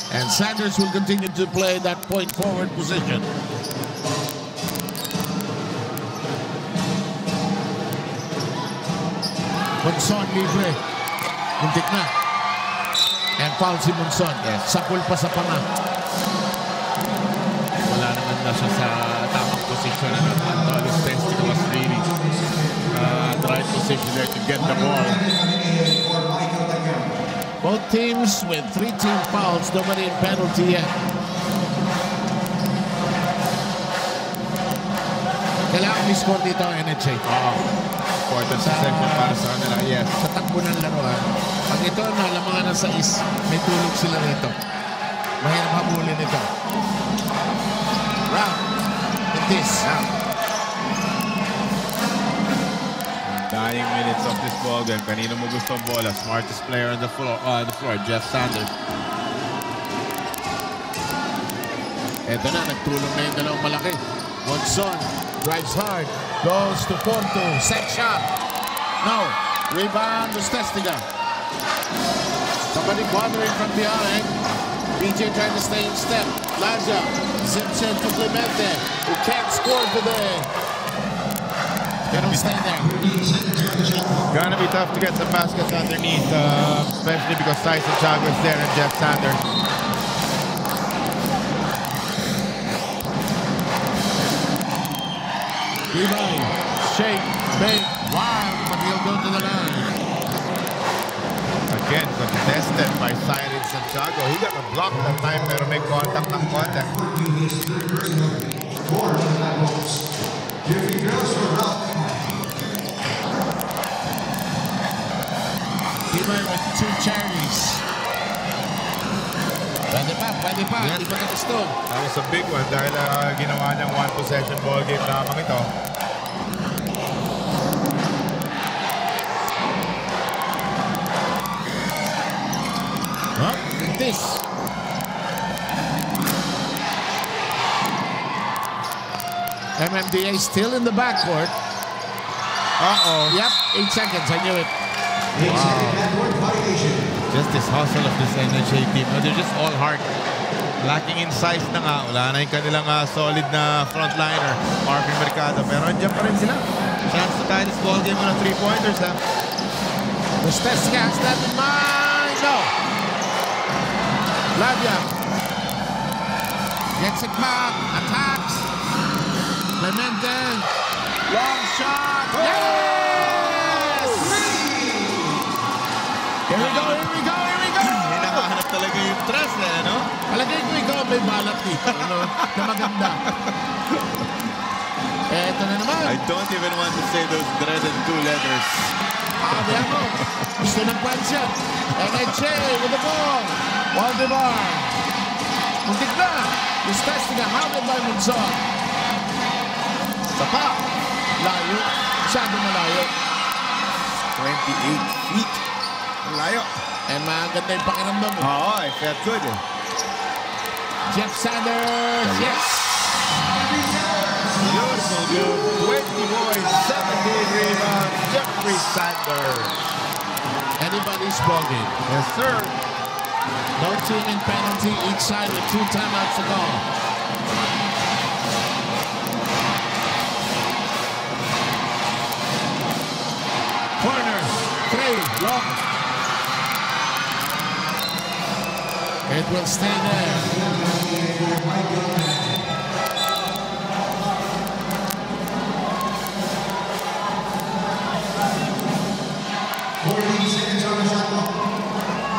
And Sanders will continue to play that point forward position. Monson libre. Hintik na. And foul si Monson. Sakul pa sa panga. Wala naman na siya sa tamang position. Antonio Stestica was really the right position there to get the ball. Both teams with 3 team fouls, nobody in penalty yet. Kailangan may score dito ang NHA. Important section para sa kanila, yes. Sa takbo ng laruan. Pag ito lamangan ng sais, may tulog sila rito. Mahirap habulin ito. Round. This. Dying minutes of this ball game. Kanino mo gusto ang bola? Smartest player on the floor, Jeff Sanders. Ito na, nagtulong na yung dalawang malaki. Monson drives hard, goes to Porto, set shot. No, rebound to Stestica. Somebody bothering from behind. BJ trying to stay in step. Laja zips in to Clemente, who can't score today. They don't stay there. Gonna be tough to get some baskets underneath, especially because Sai Santiago is there and Jeff Sanders. Revive, shake, bake, wild, but he'll go to the line. Again, contested by Cyril Santiago. He got a block that time pero may contact ng contact. Timmer with 2 cherries. Pwede pa. Hindi pa gusto. That was a big one dahil ginawa niyang 1 possession ball game lamang ito. This. MMDA still in the backcourt. Uh-oh. Yep, 8 seconds. I knew it. Just this hustle of this NHA team. They're just all heart. Lacking in size na nga. Wala na yung kanilang solid na frontliner, Marvin Mercado. Pero andyan pa rin sila. Chance to tie this ball game on a 3-pointers. Rustestica has that in mind. No. Lavia gets it back. Attacks. Clemente. Long shot. Yes! Here we go, here we go, here we go! Hinakahanap talaga yung trust na, ano? Palagay ko ikaw may balat dito, ano? Na maganda. Eto na naman. I don't even want to say those dreaded 2 letters. Ayan mo. Gusto ng points yan. NHA with the ball. Waldemar. Muntik na. Rustestica habit by Monzon. Sapa. Layo. Masyado malayo. 28 feet. Layo. And maganda yung pakiramdam mo. Oo, I felt good. Jeff Sanders. Yes. Beautiful, 20 points, 17 rebounds, Jeffrey Sanders. Anybody's ball game. Yes, sir. No teaming penalty each side with 2 timeouts to go. Corner, 3, long. It will stay there.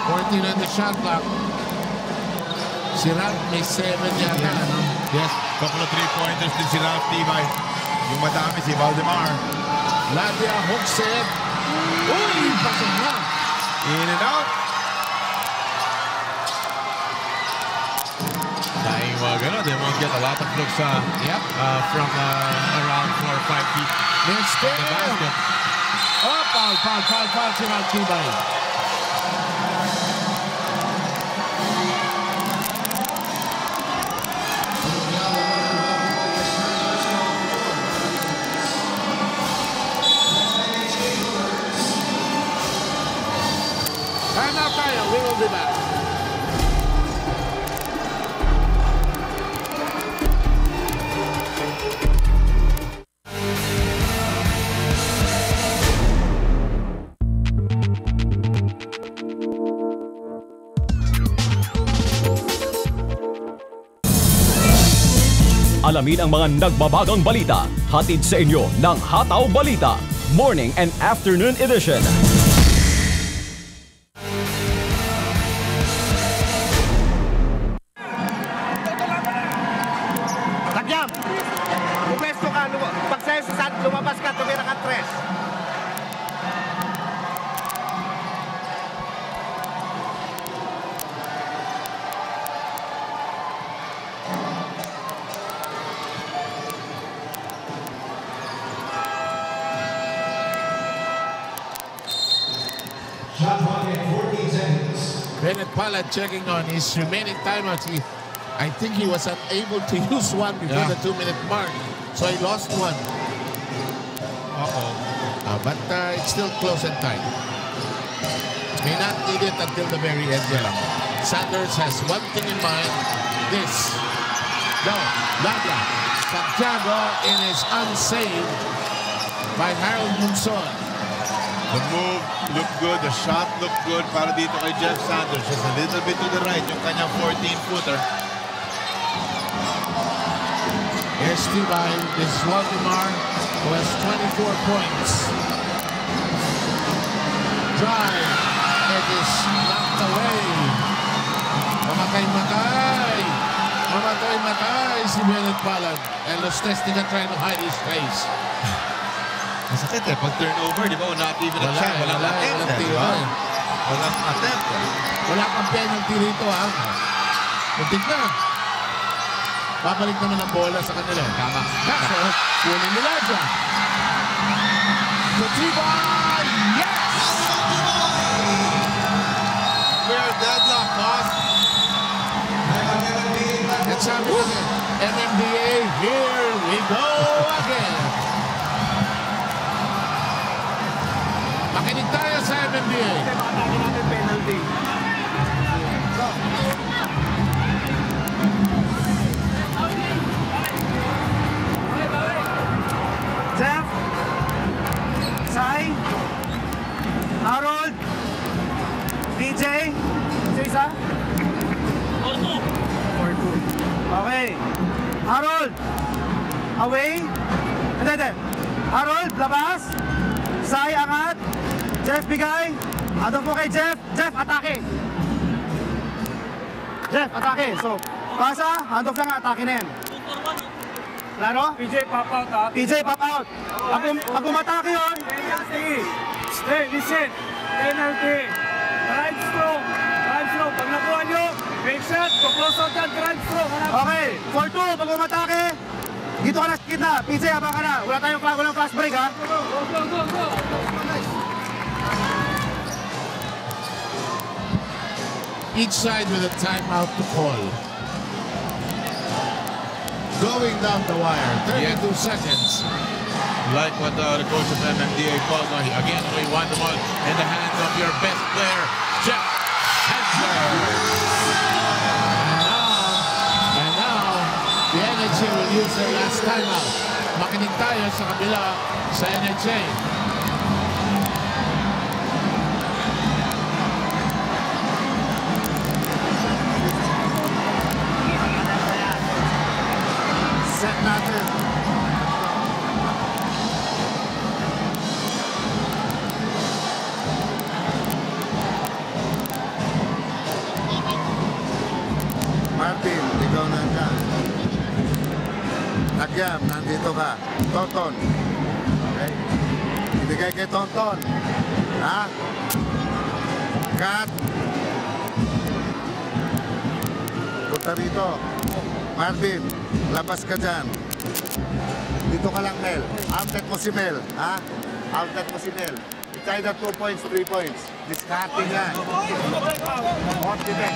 14 on the shot clock. Si Ralph may 7 yata. Yes, couple of 3-pointers din si Ralph Tibay. Yung madami si Valdemar. Lavia hooks it. Uy, pasok na. In and out. Dahil gano'n, they won't get a lot of looks from around 4 or 5 feet. Next from the basket. Oh, foul si Ralph Tibay. Timeout tayo. We will be back. Alamin ang mga nagbabagang balita. Hatid sa inyo ng Hataw Balita, Morning and Afternoon Edition. Tagyam! Pwesto ka, pag sa'yo sa sand, lumabas ka, tumira ka 3. Bennett Pallad checking on his remaining timeouts. I think he was unable to use one before the 2-minute mark, so he lost one. But it's still close and tight. May not need it until the very end. Sanders has one thing in mind. This. No. Lavia. Santiago in is unsaved by Harold Monzon. The move looked good, the shot looked good para dito kay Jeff Sanders. Just a little bit to the right, yung kanyang 14-footer. Here's Tibay. This is Waldemar, who has 24 points. Drive. It is knocked away. Mamatay-matay. Mamatay-matay si Bennett Pallad. And Rustestica trying to hide his face. Masakit pag turnover, di ba? Not even a chance. Walang attempt. Walang attempt. Wala kang penalty rito, ha? Muntik na. Babalik naman ang bola sa kanila. Tama. Kaso, kunin nila dyan. Tibay! Yes! We're deadlock, boss. Let's have it again. MMDA, here we go again. Makinig tayo sa MMDA. MMDA. Makatake natin penalty. Jeff, Sai, Harold, DJ, isa? 4-2. Okay. Harold, away. Hindi. Harold, labas. Sai, angat. Jeff, bigay. Adong po kay Jeff. Jeff, atake. Jeff, atake. So, pasa, handok lang, atake na yan. Klaro? PJ, pop out ha? PJ, pop out. Pag umatake yun. Stay, listen. Penalty. Drive stroke. Drive stroke. Pag nakuha nyo, make shot. Close out yan, drive stroke. Okay, 4-2. Pag umatake, dito ka na sa gitna. PJ, habang ka na. Walang flash break ha? Go. Each side with a timeout to call. Going down the wire, 32 seconds. Like what the coach of MMDA called, again, only one ball in the hands of your best player, Jeff Hensler. And now, the NHA will use their last timeout. Makinig tayo sa kabila sa NHA. Set natin. Martin, ikaw nandiyan. Nagyam, nandito ka. Tonton. Okay. Ibigay kay Tonton. Ha? Cut. Punta rito. Martin, labas ka dyan. Dito ka lang, Mel. Outlet mo si Mel. Ha? Outlet mo si Mel. It's either 2 points, 3 points. Discarding yan. Confident.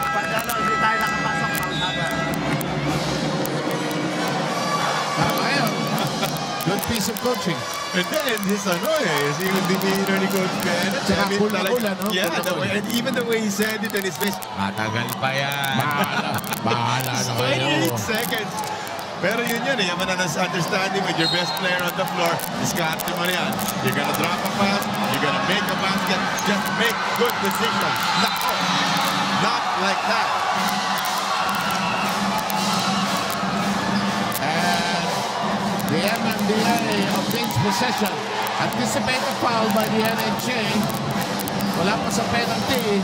Pag gano'n, hindi tayo nakapasok. Paunaga. Tama yun. Good piece of coaching. And then his yung demeanor ni Coach Ben. Tsaka cool-cool, no? Yeah, and even the way he said it and his face, matagal pa yan. Bahala na kayo. 28 seconds. Pero yun eh, yung understanding with your best player on the floor, diskarte mo na yan. You're gonna drop a pass, you're gonna make a basket, just make good decisions. Not like that. The MMDA obtains possession. Anticipate a foul by the NHA. Wala pa sa penalty.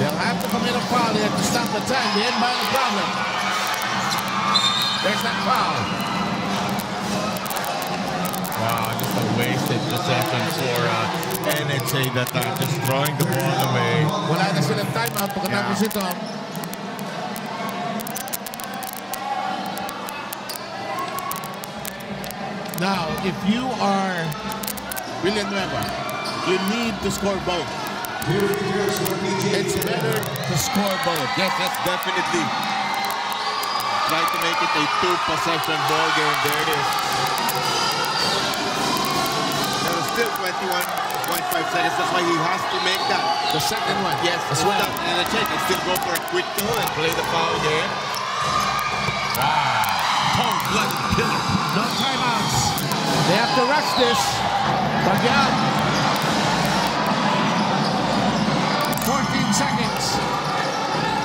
They'll have to commit a foul here to stop the time. The inbound problem. There's that foul. Wow, just a wasted possession for NHA that time, just throwing the ball away. Wala na silang timeout pagkatapos ito. Now, if you are Villanueva, you need to score both. It's better to score both. Yes, that's definitely. Try to make it a 2-possession ball game. There it is. There is still 21.5 seconds. That's why he has to make that. The second one. Yes, as well. And the check and still go for a quick two and play the foul game. Wow. Cold-blooded killer. No timeouts. They have to rush this. Bagyan. 14 seconds.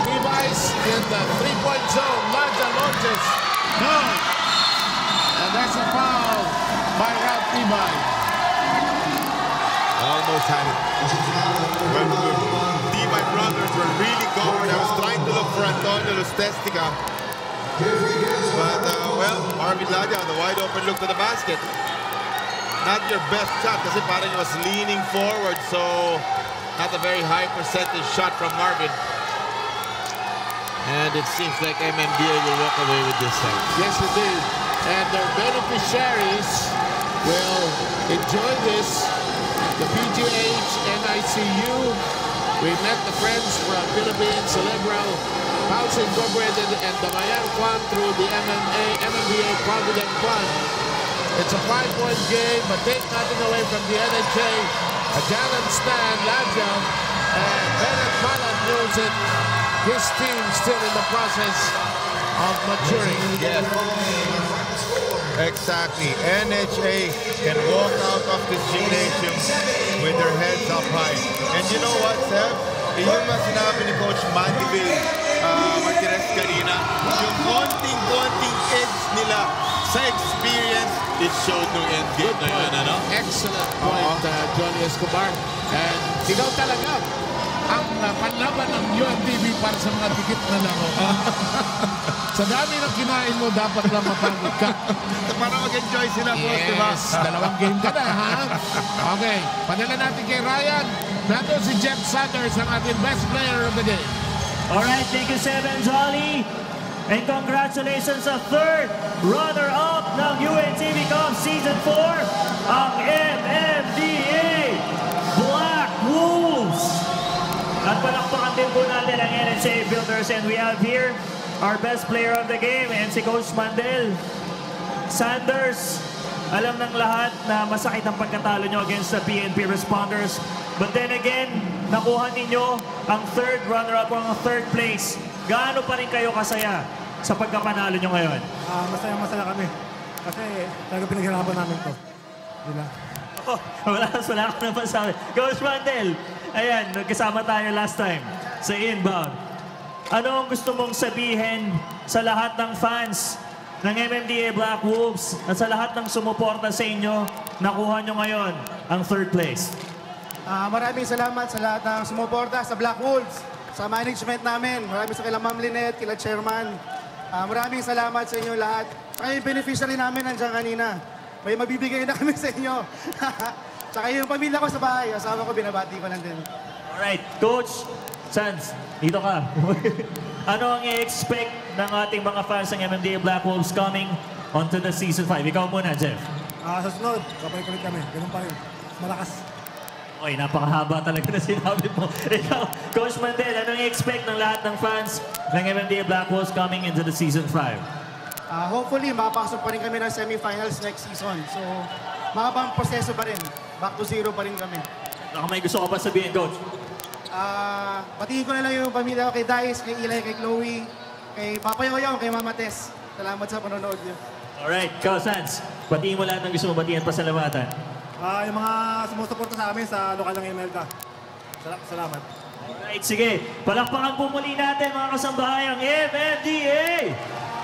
Levi's in the three-point zone. Laja launches. No. And that's a foul by Ralph Levi. Almost had it. When the Levi brothers were really going, I was trying to look for Antonio Lustestica. But, well, Marvin Laja on the wide open look to the basket. Not your best shot kasi parang he was leaning forward, so not a very high percentage shot from Marvin. And it seems like MMDA will walk away with this set. Yes, it did. And their beneficiaries will enjoy this. The PGH, NICU. We met the friends from Philippines, Celebral, House Incorporated, and the Mayan Fund through the MMDA Provident Fund. It's a 5-point game, but take nothing away from the NHA. A Jalen Stan Ladjam and Bennett Malan knows it. His team still in the process of maturing. Yes. Exactly. NHA can walk out of this gymnasium with their heads up high. And you know what, Seb? Yung nga sinabi ni Coach Mantiville Martinez kanina, yung konting edge nila sa experience, it showed no end game na yun, ano? Excellent point, Johnny Escobar. And ikaw talaga ang panlaban ng UNTV para sa mga dikit na laro. Sa dami ng kinain mo, dapat lang mapagod ka. Para mag-enjoy sila, boss, di ba? Yes, dalawang game ka na, ha? Okay, padala natin kay Ryan. Nato si Jeff Sanders, ang ating best player of the game. Alright, thank you, Seven Jolly. And congratulations sa third runner-up ng UNTV Cup Season 4, ang MMDA Black Wolves. At palakpakan din po natin ang NHA Builders, and we have here our best player of the game, and si Coach Mandel Sanders. Alam ng lahat na masakit ang pagkatalo nyo against the PNP Responders. But then again, nakuha ninyo ang third runner-up o ang third place. Gaano pa rin kayo kasaya sa pagkapanalo nyo ngayon? Masaya kami. Kasi talaga pinaghirapan namin to. Diba? Oh, wala ka na masabi. Coach Mandel, ayan, nagkasama tayo last time sa Inbound. Ano ang gusto mong sabihin sa lahat ng fans ng MMDA Black Wolves at sa lahat ng sumuporta sa inyo, nakuha nyo ngayon ang third place? Maraming salamat sa lahat ng sumuporta sa Black Wolves, sa management namin. Maraming sa kila Ma'am Lynette, kila Chairman. Maraming salamat sa inyo lahat. Saka yung beneficiary namin nandiyan kanina. May mabibigay na kami sa inyo. Saka yung pamilya ko sa bahay, asawa ko, binabati ko lang din. Alright, Coach Sanz, dito ka. Ano ang i-expect ng ating mga fans ng MMDA Black Wolves coming onto the Season 5? Ikaw muna, Jeff. Sa sunod, kapalik-kulit kami. Ganun pa rin. Malakas. Okay, napakahaba talaga na sinabi mo. Ikaw, Coach Mandel, ano ang i-expect ng lahat ng fans ng MMDA Black Wolves coming into the Season 5? Hopefully, makapasok pa rin kami ng semifinals next season. So, makapang proseso pa rin. Back to zero pa rin kami. Baka may gusto ka pa sabihin, Coach? Patingin ko na lang yung pamilya ko kay Dice, kay Eli, kay Chloe, kay Papa Yoyong, kay Mama Tess. Salamat sa panonood niyo. Alright, Ikaw, Sanz, batiin mo lahat ng gusto mo batiin at pasalamatan. Yung mga sumusuporta sa amin sa lokal ng Imelda. Salamat. Alright, sige. Palakpakan po muli natin mga kasambahay ang MMDA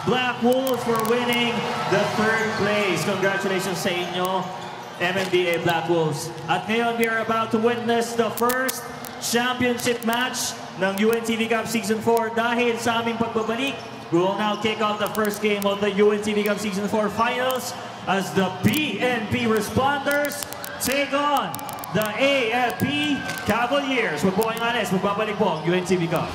Black Wolves for winning the third place. Congratulations sa inyo, MMDA Black Wolves. At ngayon, we are about to witness the first championship match ng UNTV Cup Season 4. Dahil sa aming pagbabalik, we will now kick off the first game of the UNTV Cup Season 4 Finals as the PNP Responders take on the AFP Cavaliers. Huwag po kayong alis, magbabalik po ang UNTV Cup.